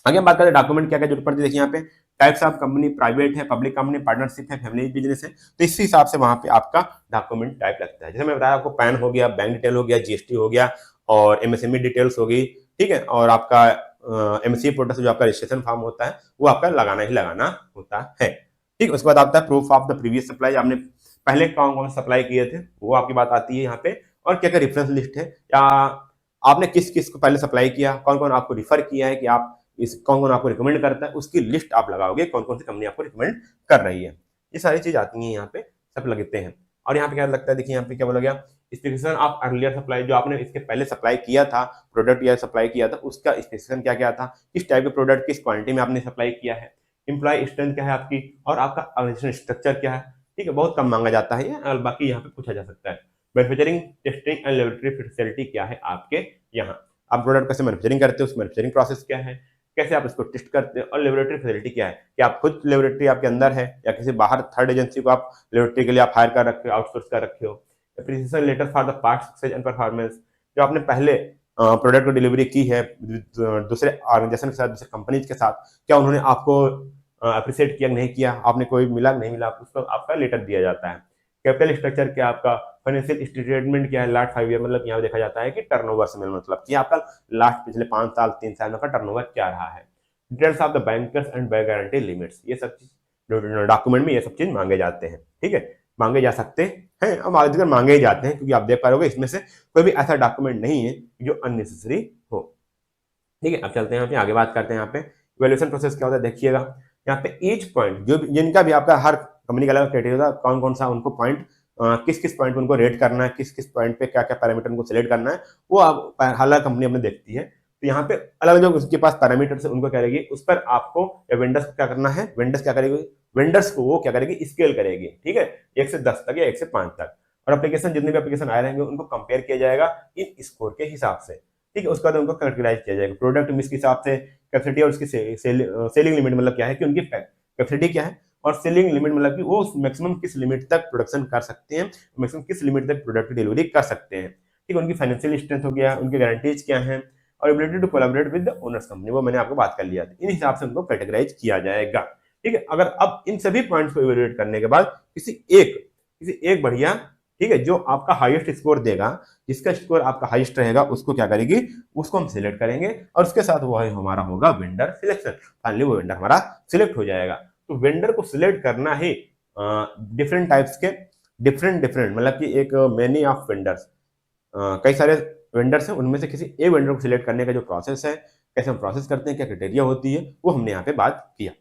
आगे हम बात करते हैं डॉक्यूमेंट क्या क्या जरूरत पड़ती है। देखिए यहाँ पे टाइप्स ऑफ कंपनी, प्राइवेट है, पब्लिक कंपनी, पार्टनरशिप है, फैमिली बिजनेस है, तो इस हिसाब से वहां पे आपका डॉक्यूमेंट टाइप लगता है। जैसे मैं बताया आपको, पैन हो गया, बैंक डिटेल हो गया, जीएसटी हो गया, और एमएसएमई डिटेल्स हो गई, ठीक है, और आपका एमसीए पोर्टल से जो आपका रजिस्ट्रेशन फॉर्म होता है वो आपका लगाना ही लगाना होता है, ठीक। उसके बाद आता है proof of the previous supply, आपने पहले कौन कौन सप्लाई किए थे वो आपकी बात आती है यहाँ पे, और क्या क्या रेफरेंस लिस्ट है, या आपने किस किस को पहले सप्लाई किया, कौन कौन आपको रिफर किया है, कि आप कौन कौन आपको रिकमेंड करता है, उसकी लिस्ट आप लगाओगे, कौन कौन सी कंपनी आपको रिकमेंड कर रही है। ये सारी चीज आती है यहाँ पे, सब लगते हैं। और यहाँ पे क्या लगता है, देखिए यहाँ पे क्या बोला गया, स्पेसिफिकेशन ऑफ अर्लियर सप्लाई, जो आपने इसके पहले सप्लाई किया था, प्रोडक्ट या सप्लाई किया था, उसका स्पेसिफिकेशन क्या क्या था, किस टाइप के प्रोडक्ट किस क्वांटिटी में आपने सप्लाई किया है, एम्प्लॉय स्ट्रेंथ क्या है आपकी, और आपका ऑर्गेनाइजेशन स्ट्रक्चर क्या है, ठीक है, बहुत कम मांगा जाता है ये, और बाकी यहाँ पे पूछा जा सकता है। Manufacturing, testing and laboratory facility क्या है आपके यहाँ, आप प्रोडक्ट कैसे मैन्युफैक्चरिंग करते हो, उस मैन्युफैक्चरिंग प्रोसेस क्या है, कैसे आप इसको टेस्ट करते हैं, और लेबोरेटरी फैसिलिटी क्या है, कि आप खुद लेबोरेटरी आपके अंदर है, या किसी बाहर थर्ड एजेंसी को आप लेबोरेटरी के लिए आप हायर कर रखे हो, आउटसोर्स कर रखे हो। Appreciation letter for the part success and performance, जो आपने पहले प्रोडक्ट को डिलीवरी की है दूसरे ऑर्गेनाइजेशन के साथ, दूसरे कंपनीज के साथ, क्या उन्होंने आपको अप्रिशिएट किया नहीं किया, आपने कोई मिला नहीं मिला, उसको आपका लेटर दिया जाता है। कैपिटल स्ट्रक्चर क्या आपका, फाइनेंशियल स्टेटमेंट क्या है, लास्ट 5 ईयर, मतलब यहाँ देखा जाता है कि टर्नओवर से मतलब कि आपका लास्ट पिछले 5 साल 3 साल का टर्नओवर क्या रहा है। Details of the bankers and bank guarantee limits, ये सब चीज डॉक्यूमेंट में ये सब चीज मांगे जाते हैं, ठीक है, मांगे जा सकते हैं, अब आगे मांगे ही जाते हैं, क्योंकि आप देख पा रहे हो इसमें से कोई भी ऐसा डॉक्यूमेंट नहीं है जो अननेसेसरी हो, ठीक है। अब चलते हैं यहाँ पे आगे बात करते हैं। यहाँ पे इवैल्यूएशन प्रोसेस क्या होता है, देखिएगा यहाँ पे ईच पॉइंट, जो जिनका भी आपका हर कंपनी का अलग क्राइटेरिया होता है, कौन कौन सा उनको पॉइंट, किस किस पॉइंट उनको रेट करना है, किस किस पॉइंट पे क्या क्या पैरामीटर उनको सिलेक्ट करना है, वो आप अलग कंपनी अपने देखती है। तो यहाँ पे अलग जो उसके पास पैरामीटर्स है उनको क्या करेगी, उस पर आपको या वेंडर्स को क्या करना है, वेंडर्स क्या करेगी, वेंडर्स को वो क्या करेगी, स्केल करेगी, ठीक है, 1 से 10 तक या 1 से 5 तक। और एप्लीकेशन, जितने भी एप्लीकेशन आए रहेंगे उनको कंपेयर किया जाएगा इन स्कोर के हिसाब से, ठीक है। उसके बाद उनको कैटेगराइज किया जाएगा प्रोडक्ट मिक्स के हिसाब से, कैपेसिटी और उसकी सेलिंग लिमिट, मतलब क्या है कि उनकी कैपेसिटी क्या है, और सेलिंग लिमिट मतलब कि वो मैक्सिमम किस लिमिट तक प्रोडक्शन कर सकते हैं, मैक्सिमम किस लिमिट तक प्रोडक्ट की डिलीवरी कर सकते हैं, ठीक है। उनकी फाइनेंशियल स्ट्रेंथ हो गया, उनकी गारंटीज क्या है, और ability to collaborate with the owners company, वो मैंने आपको बात कर लिया था। इन हिसाब से उनको कैटेगराइज किया जाएगा, ठीक है। अगर अब इन सभी पॉइंट्स को इवैल्यूएट करने के बाद किसी एक बढ़िया, ठीक है, जो आपका हाईएस्ट स्कोर देगा, जिसका स्कोर आपका हाईएस्ट रहेगा, उसको क्या करेगी, उसको हम सिलेक्ट करेंगे, और उसके साथ वो हमारा होगा वेंडर सिलेक्शन। फाइनली वो वेंडर हमारा सिलेक्ट हो जाएगा। तो वेंडर को सिलेक्ट करना ही डिफरेंट टाइप्स के डिफरेंट डिफरेंट मतलब कि एक मेनी ऑफ वेंडर्स, कई सारे वेंडर्स हैं, उनमें से किसी एक वेंडर को सिलेक्ट करने का जो प्रोसेस है, कैसे हम प्रोसेस करते हैं, क्या क्राइटेरिया होती है, वो हमने यहाँ पे बात किया।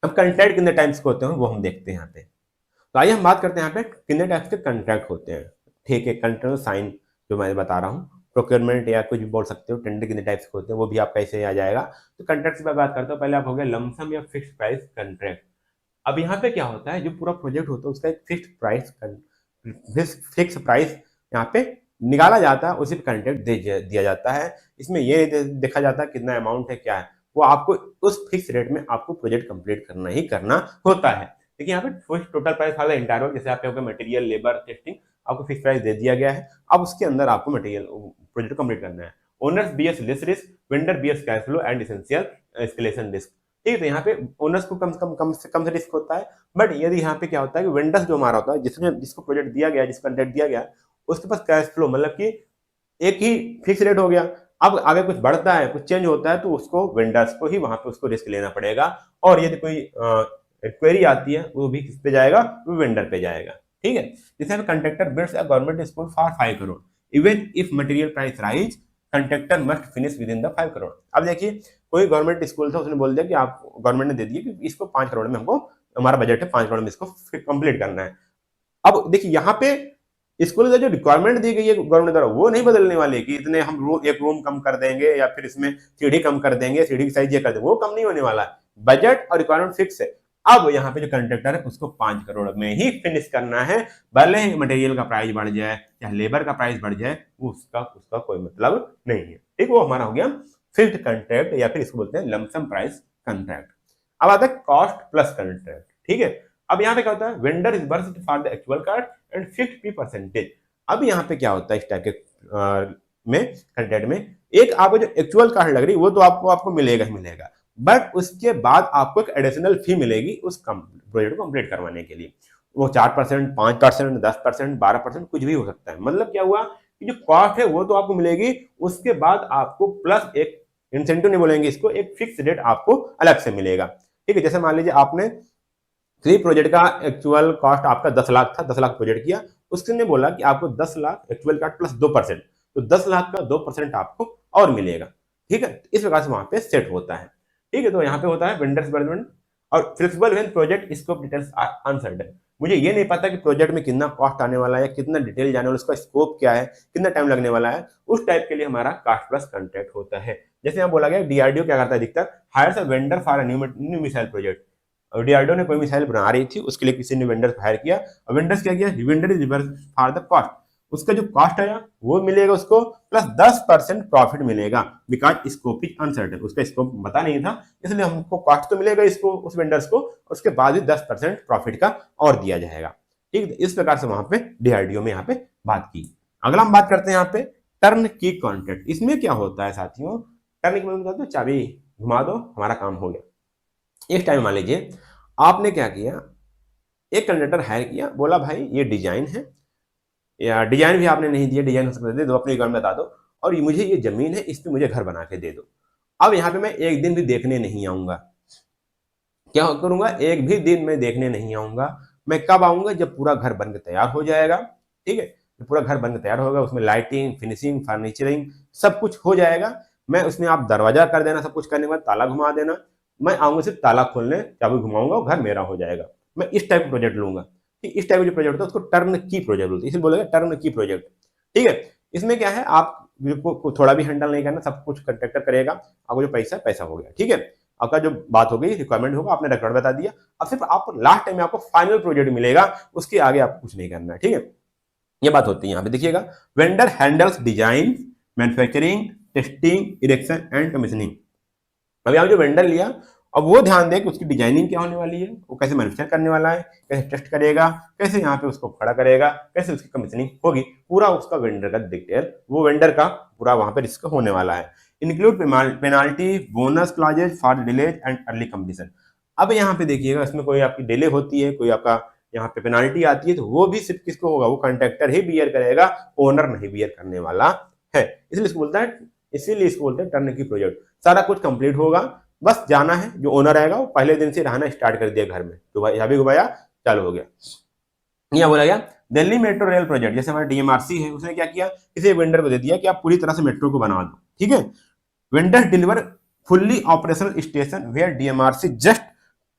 अब कंट्रैक्ट कितने टाइप्स के होते हैं वो हम देखते हैं यहाँ पे। तो आइए हम बात करते हैं यहाँ पे कितने टाइप्स के कंट्रैक्ट होते हैं। ठीक है, कंट्रैक्ट साइन जो मैं बता रहा हूँ, प्रोक्योरमेंट या कुछ भी बोल सकते हो, टेंडर कितने टाइप्स के होते हैं वो भी आपका ऐसे आ जाएगा। तो कंट्रैक्ट की बात करता हूँ, पहले आप हो गया लमसम या फिक्स प्राइस कंट्रैक्ट। अब यहाँ पे क्या होता है, जो पूरा प्रोजेक्ट होता है उसका एक फिक्स प्राइस यहाँ पे निकाला जाता है, उसी पे कंट्रैक्ट दिया जाता है। इसमें ये देखा जाता है कितना अमाउंट है, क्या है, वो आपको उस फिक्स रेट में आपको प्रोजेक्ट कंप्लीट करना ही करना होता है। देखिए यहाँ पे total price for the entire work, जैसे आपके मटेरियल, लेबर, टेस्टिंग, आपको फिक्स प्राइस दे दिया गया है। अब उसके अंदर आपको मटेरियल प्रोजेक्ट कंप्लीट करना है। Owners bears less risk, vendor bears cash flow and essential escalation risk. ठीक है, तो यहाँ पे ओनर्स को कम से रिस्क होता है। बट यदि यहाँ पे क्या होता है कि वेंडर्स जो हमारा होता है, जिसको प्रोजेक्ट दिया गया, जिसको कंट्रैक्ट दिया गया, उसके पास कैश फ्लो मतलब कि एक ही फिक्स रेट हो गया। अब आगे कुछ बढ़ता है, कुछ चेंज होता है, तो उसको वेंडर्स को ही वहां पे उसको रिस्क लेना पड़ेगा। और यदि कोई क्वेरी आती है वो भी किस पे जाएगा, वो वेंडर पे जाएगा। ठीक है, जैसे contractor bids a government school for 5 crore, even if material price rise, contractor must finish within the 5 crore. अब देखिए कोई गवर्नमेंट स्कूल था, उसने बोल दिया कि आप, गवर्नमेंट ने दे दिया कि इसको 5 करोड़ में हमको, हमारा बजट है 5 करोड़ में इसको कंप्लीट करना है। अब देखिए यहाँ पे स्कूल का जो रिक्वायरमेंट दी गई है गवर्नमेंट द्वारा, वो नहीं बदलने वाले कि इतने हम एक रूम कम कर देंगे या फिर इसमें सीढ़ी कम कर देंगे, सीढ़ी की साइज ये कर देंगे, वो कम नहीं होने वाला है। बजट और रिक्वायरमेंट फिक्स है। अब यहाँ पे जो कंट्रैक्टर है उसको 5 करोड़ में ही फिनिश करना है, भले ही मटेरियल का प्राइस बढ़ जाए या लेबर का प्राइस बढ़ जाए, उसका कोई मतलब नहीं है। ठीक, वो हमारा हो गया फिक्स्ड कंट्रैक्ट या फिर इसको बोलते हैं लमसम प्राइस कंट्रैक्ट। अब आता है कॉस्ट प्लस कंट्रैक्ट। ठीक है, अब यहाँ पे क्या होता है, vendor is burst for the actual cost and fixed fee percentage. अब यहाँ पे क्या होता है इस टाइप के में कंट्रैक्ट में, एक आपको जो एक्चुअल कॉस्ट लग रही है वो तो आपको मिलेगा ही मिलेगा, बट उसके बाद आपको एक एडिशनल फी मिलेगी उस प्रोजेक्ट को कंप्लीट करवाने के लिए। वो 4%, 5%, 10%, 12% कुछ भी हो सकता है। मतलब क्या हुआ कि जो कॉस्ट है वो तो आपको मिलेगी, उसके बाद आपको प्लस एक इंसेंटिव नहीं बोलेंगे इसको, एक फिक्स रेट आपको अलग से मिलेगा। ठीक है, जैसे मान लीजिए आपने 3 प्रोजेक्ट का एक्चुअल कॉस्ट आपका 10 लाख था, 10 लाख प्रोजेक्ट किया, उसने बोला कि आपको 10 लाख एक्चुअल कॉस्ट प्लस 2%, तो 10 लाख का 2% आपको और मिलेगा। ठीक है, इस प्रकार से वहां पे सेट होता है। ठीक है, तो यहाँ पे होता है वेंडर्स मैनेजमेंट और flexible when project scope details are uncertain. मुझे ये नहीं पता कि प्रोजेक्ट में कितना कॉस्ट आने वाला है, कितना डिटेल जाने वाला है, उसका स्कोप क्या है, कितना टाइम लगने वाला है, उस टाइप के लिए हमारा कॉस्ट प्लस कंट्रैक्ट होता है। जैसे यहाँ बोला गया डीआरडीओ क्या करता है अधिकतर, hires a vendor for a new missile project. और डीआरडीओ ने कोई मिसाइल बना रही थी, उसके लिए किसी ने वेंडर हायर किया, और वेंडर्स क्या किया, vendor is reverse for the cost, उसका जो कॉस्ट आया वो मिलेगा उसको, प्लस 10% प्रॉफिट मिलेगा, बिकॉज स्कोप इज अनसर्टेन, उसका स्कोप पता नहीं था, इसलिए हमको कॉस्ट तो मिलेगा इसको, उस वेंडर्स को, उसके बाद भी 10% प्रॉफिट का और दिया जाएगा। ठीक है, इस प्रकार से वहां पे डीआरडीओ में यहाँ पे बात की। अगला हम बात करते हैं यहाँ पे टर्न की कॉन्ट्रैक्ट। इसमें क्या होता है साथियों, टर्न की मतलब चाबी घुमा दो हमारा काम हो गया। इस टाइम मान लीजिए आपने क्या किया, एक कंट्रैक्टर हायर किया, बोला भाई ये डिजाइन है, या डिजाइन भी आपने नहीं दिया, डिजाइन दे दो, अपने घर में बता दो, और मुझे ये जमीन है, इस पे मुझे घर बना के दे दो। अब यहाँ पे मैं एक दिन भी देखने नहीं आऊंगा, क्या करूंगा, एक भी दिन में देखने नहीं आऊंगा। मैं कब आऊंगा, जब पूरा घर बन के तैयार हो जाएगा। ठीक है, पूरा घर बन के तैयार होगा, उसमें लाइटिंग, फिनिशिंग, फर्नीचरिंग सब कुछ हो जाएगा। मैं उसमें आप दरवाजा कर देना, सब कुछ करने के बाद ताला घुमा देना, मैं आऊंगा सिर्फ ताला खोलने, चाबी घुमाऊंगा, घर मेरा हो जाएगा। मैं इस टाइप का प्रोजेक्ट लूंगा। इस टाइप का जो प्रोजेक्ट होता है उसको टर्न की प्रोजेक्ट बोलते हैं, इसे बोलेगा टर्न की प्रोजेक्ट। ठीक है, इसमें क्या है, आपको थोड़ा भी हैंडल नहीं करना, सब कुछ कंट्रैक्टर करेगा, आपको जो पैसा पैसा हो गया। ठीक है, आपका जो बात हो गई, रिक्वायरमेंट होगा, आपने रिकॉर्ड बता दिया, अब सिर्फ आप लास्ट टाइम में आपको फाइनल प्रोजेक्ट मिलेगा, उसके आगे आपको कुछ नहीं करना है। ठीक है, ये बात होती है। यहाँ पे देखिएगा, vendor handles design, manufacturing, testing, erection and commissioning. अभी आप जो वेंडर लिया, अब वो ध्यान दें कि उसकी डिजाइनिंग क्या होने वाली है, वो कैसे मैन्युफैक्चर करने वाला है, कैसे टेस्ट करेगा, कैसे यहाँ पे उसको खड़ा करेगा, कैसे उसकी कमीशनिंग होगी, पूरा उसका वेंडर का डिटेल, वो वेंडर का पूरा वहां पे रिस्क होने वाला है। Include penalty, bonus clauses for delays and early completion. अब यहाँ पे देखिएगा, इसमें कोई आपकी डिले होती है, कोई आपका यहाँ पे पेनाल्टी आती है, तो वो भी सिर्फ किसको होगा, वो कॉन्ट्रैक्टर ही बियर करेगा, ओनर नहीं बियर करने वाला है। इसीलिए इसको बोलते हैं टर्न की प्रोजेक्ट। सारा कुछ कंप्लीट होगा, बस जाना है, जो ओनर आएगा वो पहले दिन से रहना स्टार्ट कर दिया घर में, तो भाई चाबी घुमाया, चालू हो गया। यहाँ बोला गया दिल्ली मेट्रो रेल प्रोजेक्ट, जैसे हमारा डीएमआरसी है, उसने क्या किया, किसी वेंडर को दे दिया कि आप पूरी तरह से मेट्रो को बना दो, ठीक है। Vendor deliver fully operational station where DMRC just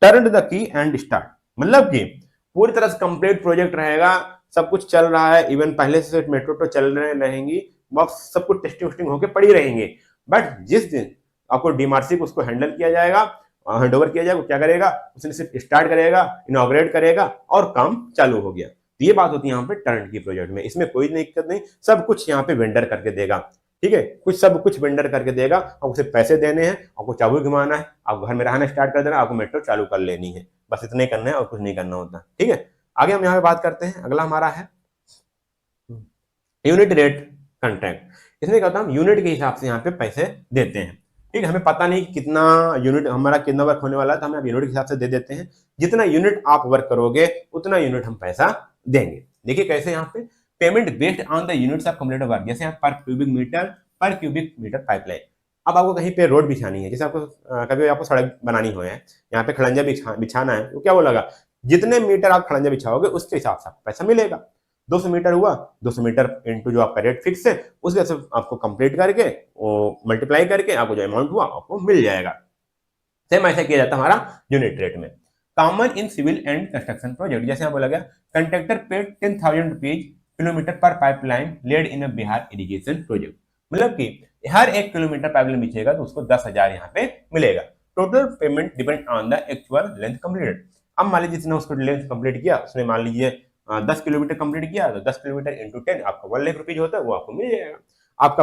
turn the key and start, मतलब कि पूरी तरह से कंप्लीट प्रोजेक्ट रहेगा, सब कुछ चल रहा है, इवन पहले से मेट्रो तो चल रहे रहेंगी, बस सब कुछ टेस्टिंग वेस्टिंग होकर पड़ी रहेंगे, बट जिस दिन आपको डीएमआरसी को उसको हैंडल किया जाएगा, हैंड ओवर किया जाएगा, क्या करेगा, उसने सिर्फ स्टार्ट करेगा, इनॉग्रेट करेगा और काम चालू हो गया। तो ये बात होती है यहाँ पे टर्न की प्रोजेक्ट में, इसमें कोई दिक्कत नहीं, सब कुछ यहाँ पे वेंडर करके देगा, ठीक है, कुछ सब कुछ वेंडर करके देगा, आपको सिर्फ पैसे देने हैं, आपको चाबू घुमाना है, आप घर में रहना स्टार्ट कर देना, आपको मेट्रो चालू कर लेनी है, बस इतना ही करना है और कुछ नहीं करना होता, ठीक है। आगे हम यहाँ पे बात करते हैं, अगला हमारा है यूनिट रेट कॉन्ट्रैक्ट। इसमें क्या होता है, हम यूनिट के हिसाब से यहाँ पे पैसे देते हैं, ठीक है, हमें पता नहीं कि कितना यूनिट हमारा कितना वर्क होने वाला है, तो हम यूनिट के हिसाब से दे देते हैं, जितना यूनिट आप वर्क करोगे उतना यूनिट हम पैसा देंगे। देखिए कैसे, यहाँ पे payment based on the units of completed work, जैसे पर क्यूबिक मीटर पाइपलाइन। अब आपको कहीं पे रोड बिछानी है, जैसे आपको कभी आपको सड़क बनानी हो है, यहाँ पे खड़ंजा बिछाना है, तो क्या बोलेगा, जितने मीटर आप खड़ंजा बिछाओगे उसके हिसाब से पैसा मिलेगा। 200 मीटर हुआ, 200 मीटर इंटू जो आपका रेट फिक्स है उसके से आपको कंप्लीट करके वो मल्टीप्लाई करके आपको जो अमाउंट हुआ आपको मिल जाएगा। सेम ऐसा किया जाता है हमारा यूनिट रेट में। Common in civil and construction project, जैसे यहाँ बोला गया कंट्रैक्टर पेड 10,000 रुपीज किलोमीटर पर pipeline laid in a Bihar irrigation project, मतलब कि हर 1 किलोमीटर पाइपलाइन बिछेगा तो उसको 10,000 यहाँ पे मिलेगा। Total payment depend on the actual length completed. अब मान लीजिए जिसने उसको लेंथ कंप्लीट किया, उसने मान लीजिए 10 किलोमीटर कंप्लीट किया, तो 10 किलोमीटर इंटू 10 आपका 1 लाख रुपीज होता है, वो आपको मिल जाएगा। आपका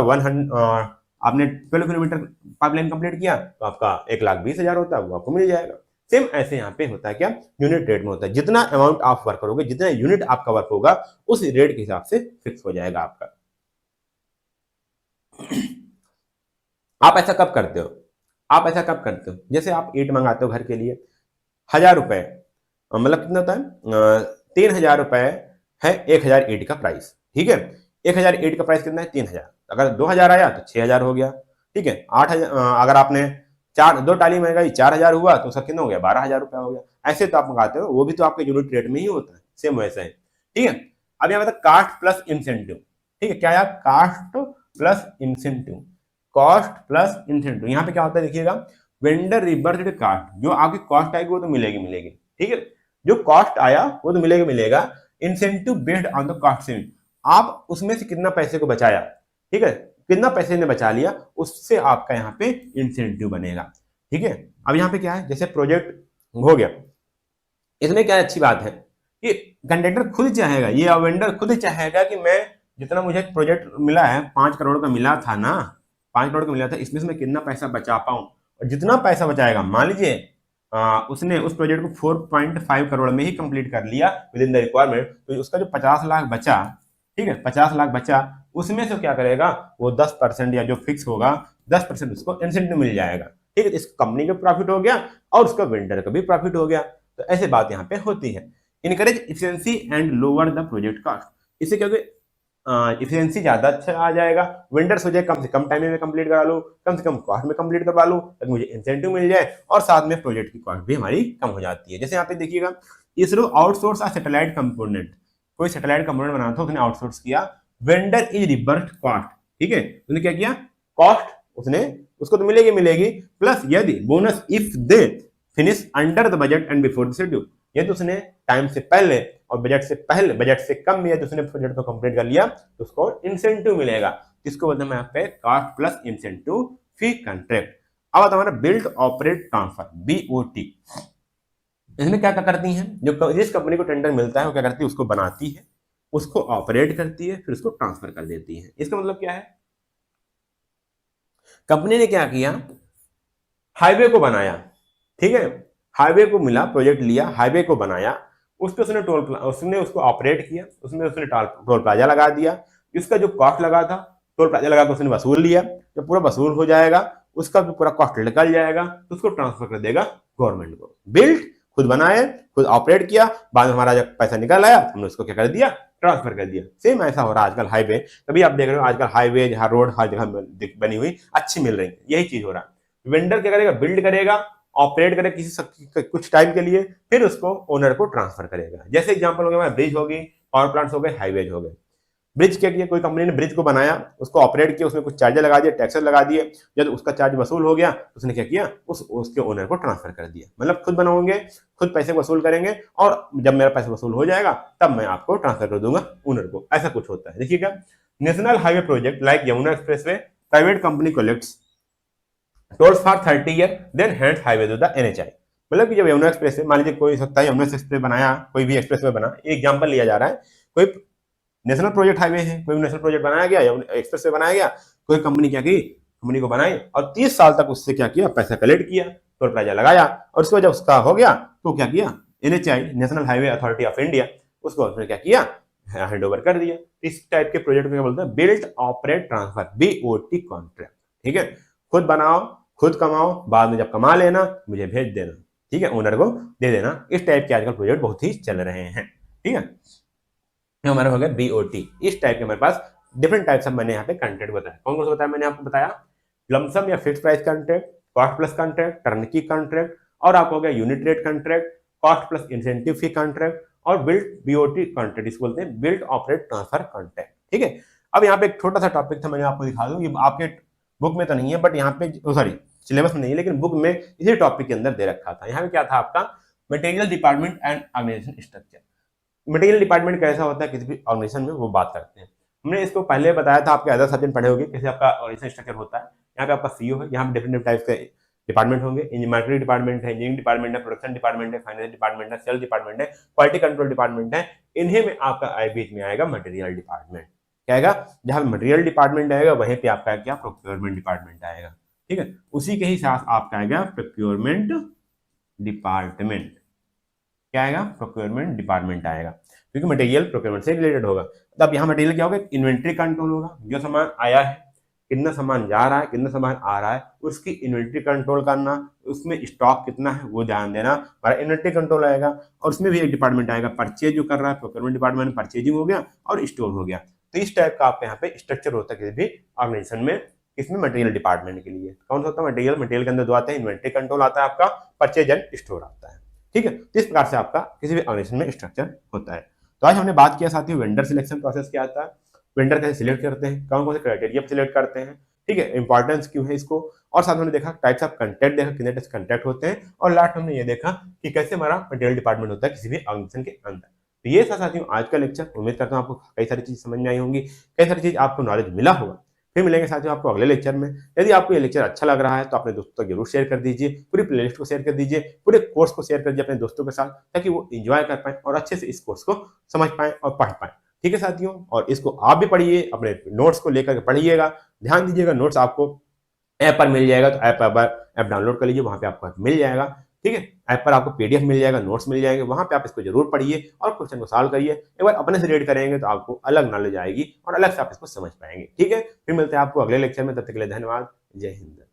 आपने 12 किलोमीटर पाइपलाइन कंप्लीट किया तो आपका 1,20,000 होता है, वो आपको मिल जाएगा। सेम ऐसे यहाँ पे होता है क्या, यूनिट रेट में होता है, जितना अमाउंट आप वर्क करोगे, जितना यूनिट आपका वर्क होगा उस रेट के हिसाब से फिक्स हो जाएगा आपका। आप ऐसा कब करते हो, जैसे आप ईंट मंगाते हो घर के लिए, 1,000 रुपए, मतलब कितना होता है, 3,000 रुपए है 1,000 ईंट का प्राइस, ठीक है। 1,000 ईंट का प्राइस कितना है, 3,000, अगर 2,000 आया तो 6,000 हो गया, ठीक है। 8,000 अगर आपने 2 टाली महंगाई 4,000 हुआ तो उसका कितना हो गया, 12,000 रुपया हो गया। ऐसे तो आप मंगाते हो, वो भी तो आपके यूनिट रेट में ही होता है, सेम वैसा है, ठीक है। अब यहाँ बताया कास्ट प्लस इंसेंटिव, ठीक है, क्या यार, cost plus incentive, cost plus incentive. यहाँ पे क्या होता है देखिएगा, वेंडर रिबर्स्ड कास्ट, जो आपकी कॉस्ट आएगी वो तो मिलेगी, ठीक है, जो कॉस्ट आया वो तो मिलेगा। Incentive based on the cost saving, आप उसमें से कितना पैसे को बचाया, ठीक है, कितना पैसे ने बचा लिया, उससे आपका यहाँ पे इंसेंटिव बनेगा, ठीक है। अब यहाँ पे क्या है, जैसे प्रोजेक्ट हो गया, इसमें क्या अच्छी बात है कि कंट्रैक्टर खुद चाहेगा, ये वेंडर खुद चाहेगा कि मैं जितना मुझे प्रोजेक्ट मिला है 5 करोड़ का मिला था ना, 5 करोड़ का मिला था, इसमें से मैं कितना पैसा बचा पाऊं, और जितना पैसा बचाएगा, मान लीजिए उसने उस प्रोजेक्ट को 4.5 करोड़ में ही कंप्लीट कर लिया विद इन द रिक्वायरमेंट, तो उसका जो 50 लाख बचा, ठीक है, 50 लाख बचा, उसमें से क्या करेगा, वो 10% या जो फिक्स होगा 10% उसको इंसेंटिव मिल जाएगा, ठीक है। इस कंपनी का प्रॉफिट हो गया और उसका वेंडर का भी प्रॉफिट हो गया। तो ऐसे बात यहाँ पे होती है। Encourage efficiency and lower the project cost, इससे क्या इफिशिएंसी ज्यादा अच्छा आ जाएगा, वेंडर सोचे कम से कम टाइम में कंप्लीट करा लो, कम से कम कॉस्ट में कंप्लीट करवा लो, ताकि मुझे इंसेंटिव मिल जाए और साथ में प्रोजेक्ट की कॉस्ट भी हमारी कम हो जाती है। जैसे यहाँ पे देखिएगा, इसरो आउटसोर्स आ सैटेलाइट कंपोनेंट, कोई सैटेलाइट कंपोनेंट बनाना था, उसने आउटसोर्स किया, वेंडर इज रिबर्स्ड कॉस्ट, ठीक है, उसने क्या किया, कॉस्ट उसने उसको तो मिलेगी, प्लस यदि bonus if they finish under the budget and before the schedule, यदि उसने टाइम से पहले और बजट से कम में यदि उसने प्रोजेक्ट को कंप्लीट कर लिया तो उसको इंसेंटिव मिलेगा। इसको बोलते हैं यहाँ पे cost plus incentive fee contract. अब आता हमारा बिल्ड ऑपरेट ट्रांसफर, BOT। इसमें क्या क्या करती हैं, जो जिस कंपनी को टेंडर मिलता है वो क्या करती है, उसको बनाती है, उसको ऑपरेट करती है, फिर उसको ट्रांसफर कर देती है। इसका मतलब क्या है, कंपनी ने क्या किया, हाईवे को बनाया, ठीक है, हाईवे को मिला, प्रोजेक्ट लिया, हाईवे को बनाया, उस पर उसने उसको ऑपरेट किया, उसमें उसने टोल प्लाजा लगा दिया, इसका जो कॉस्ट लगा था टोल प्लाजा लगा के उसने वसूल लिया, जब पूरा वसूल हो जाएगा उसका भी पूरा कॉस्ट निकल जाएगा तो उसको ट्रांसफर कर देगा गवर्नमेंट को। बिल्ड खुद बनाए, खुद ऑपरेट किया, बाद में हमारा जब पैसा निकल आया हमने उसको क्या कर दिया, ट्रांसफर कर दिया। सेम ऐसा हो रहा है आजकल हाईवे, तभी आप देख रहे हो आजकल हाईवे जहाँ रोड हर जगह बनी हुई अच्छी मिल रही है, यही चीज हो रहा है। वेंडर क्या करेगा, बिल्ड करेगा, ऑपरेट करेगा कुछ टाइम के लिए, फिर उसको ओनर को ट्रांसफर करेगा। जैसे एग्जांपल हो गया, ब्रिज होगी, पावर प्लांट्स हो गए, हाईवेज हो गए। ब्रिज क्या किया, कोई कंपनी ने ब्रिज को बनाया, उसको ऑपरेट किया, उसमें कुछ चार्जेस लगा दिए, टैक्सेस लगा दिए, जब उसका चार्ज वसूल हो गया तो उसने क्या किया, उसके ओनर को ट्रांसफर कर दिया। मतलब खुद बनाओगे, खुद पैसे वसूल करेंगे, और जब मेरा पैसा वसूल हो जाएगा तब मैं आपको ट्रांसफर कर दूंगा ओनर को, ऐसा कुछ होता है। देखिएगा, national highway project like Yamuna expressway, private company collects tolls for 30 year then hands highway to the NHAI। मतलब कि जब यमुना एक्सप्रेस मान लीजिए कोई सकता है यमुना एक्सप्रेस बनाया, कोई भी एक्सप्रेस बना, एग्जाम्पल लिया जा रहा है, कोई नेशनल प्रोजेक्ट हाईवे है, कोई नेशनल प्रोजेक्ट बनाया गया, एक्सप्रेस वे बनाया गया, कोई कंपनी क्या की, कंपनी को बनाई और 30 साल तक उससे क्या किया, पैसा कलेक्ट किया, टोल प्लाजा लगाया, और उसके बाद जब उसका हो गया तो क्या किया, NHAI national highway authority of India उसको उसने क्या किया, हैंड ओवर कर दिया। इस टाइप के प्रोजेक्ट को क्या बोलते हैं, built operate transfer, BOT contract. ठीक है, खुद बनाओ, खुद कमाओ, बाद में जब कमा लेना मुझे भेज देना, ठीक है, ओनर को दे देना। इस टाइप के आजकल प्रोजेक्ट बहुत ही चल रहे हैं। ठीक है, हमारा हो गया BOT। इस टाइप के हमारे पास डिफरेंट टाइप्स ऑफ मैंने यहाँ पे कंट्रैक्ट बताया। कौन कौन सा बताया मैंने आपको बताया, लमसम या fix price contract, cost plus contract, turnkey contract, और आपको हो गया unit rate contract, cost plus incentive fee contract, और बिल्ट BOT कॉन्ट्रैक्ट, इसको बोलते हैं बिल्ट ऑपरेट ट्रांसफर कॉन्ट्रैक्ट। ठीक है, अब यहाँ पे एक छोटा सा टॉपिक था, मैंने आपको दिखा दूं, ये आपके बुक में तो नहीं है, बट यहाँ पे सॉरी सिलेबस में नहीं है, लेकिन बुक में इसी टॉपिक के अंदर दे रखा था। यहाँ पे क्या था आपका, material department and organisation structure. Material department कैसा होता है किसी भी ऑर्गेनाइजेशन में, वो बात करते हैं। हमने इसको पहले बताया था, आपके अदर सब्जेक्ट पढ़े होंगे कैसे आपका ऑर्गेनाइजेशन स्ट्रक्चर होता है। यहाँ पे आपका CEO है, यहाँ पे डिफरेंट टाइप्स के डिपार्टमेंट होंगे, मार्केटिंग डिपार्टमेंट है, इंजीनियरिंग डिपार्टमेंट है, प्रोडक्शन डिपार्टमेंट है, फाइनेंस डिपार्टमेंट है, सेल्स डिपार्टमेंट है, क्वालिटी कंट्रोल डिपार्टमेंट है। इन्हीं में आपका बीच में आएगा मटेरियल डिपार्टमेंट। क्या आएगा, जहां मटेरियल डिपार्टमेंट आएगा वहीं पे आपका क्या, प्रोक्योरमेंट डिपार्टमेंट आएगा। ठीक है, उसी के ही साथ आपका आएगा प्रोक्योरमेंट डिपार्टमेंट। क्या आएगा, प्रोक्योरमेंट डिपार्टमेंट आएगा, क्योंकि मटेरियल प्रोक्योरमेंट से रिलेटेड होगा। तो अब यहाँ मटेरियल क्या होगा, इन्वेंट्री कंट्रोल होगा, जो सामान आया है, कितना सामान जा रहा है, कितना सामान आ रहा है, उसकी इन्वेंट्री कंट्रोल करना, उसमें स्टॉक कितना है वो ध्यान देना, हमारा इन्वेंट्री कंट्रोल आएगा। और उसमें भी एक डिपार्टमेंट आएगा परचेज जो कर रहा है, प्रोक्योरमेंट डिपार्टमेंट में परचेजिंग हो गया और स्टोर हो गया। तो इस टाइप का आपके यहाँ पे स्ट्रक्चर होता है किसी भी ऑर्गेनाइजेशन में, इसमें मटेरियल डिपार्टमेंट के लिए। कौन सा होता है, मटेरियल के अंदर दो आते हैं, इन्वेंट्री कंट्रोल आता है आपका, परचेज एंड स्टोर आता है। ठीक है, तो इस प्रकार से आपका किसी भी ऑर्गेनाइजेशन में स्ट्रक्चर होता है। तो आज हमने बात किया साथियों, वेंडर सिलेक्शन प्रोसेस क्या आता है, वेंडर कैसे सिलेक्ट करते हैं, कौन कौन से क्राइटेरिया सिलेक्ट करते हैं, ठीक है, इंपॉर्टेंस क्यों है इसको, और साथ में हमने देखा टाइप्स ऑफ कंट्रैक्ट देखा, कितने टाइप्स कंट्रैक्ट होते हैं, और लास्ट हमने ये देखा कि कैसे हमारा मटेरियल डिपार्टमेंट होता है किसी भी ऑर्गेनाइजेशन के अंदर। तो ये था साथियों आज का लेक्चर। उम्मीद करता हूँ आपको कई सारी चीज समझ में आई होंगी, कई सारी चीज आपको नॉलेज मिला होगा। फिर मिलेंगे साथियों आपको अगले लेक्चर में। यदि आपको ये लेक्चर अच्छा लग रहा है तो अपने दोस्तों तक जरूर शेयर कर दीजिए, पूरी प्लेलिस्ट को शेयर कर दीजिए, पूरे कोर्स को शेयर कर दीजिए अपने दोस्तों के साथ, ताकि वो एंजॉय कर पाए और अच्छे से इस कोर्स को समझ पाए और पढ़ पाए। ठीक है साथियों, और इसको आप भी पढ़िए, अपने नोट्स को लेकर के पढ़िएगा, ध्यान दीजिएगा। नोट्स आपको ऐप पर मिल जाएगा, तो ऐप डाउनलोड कर लीजिए, वहां पे आपको मिल जाएगा। ठीक है, ऐप पर आपको PDF मिल जाएगा, नोट्स मिल जाएंगे, वहां पे आप इसको जरूर पढ़िए और क्वेश्चन को सॉल्व करिए। एक बार अपने से रीड करेंगे तो आपको अलग नॉलेज आएगी और अलग से आप इसको समझ पाएंगे। ठीक है, फिर मिलते हैं आपको अगले लेक्चर में, तब तक के लिए धन्यवाद। जय हिंद।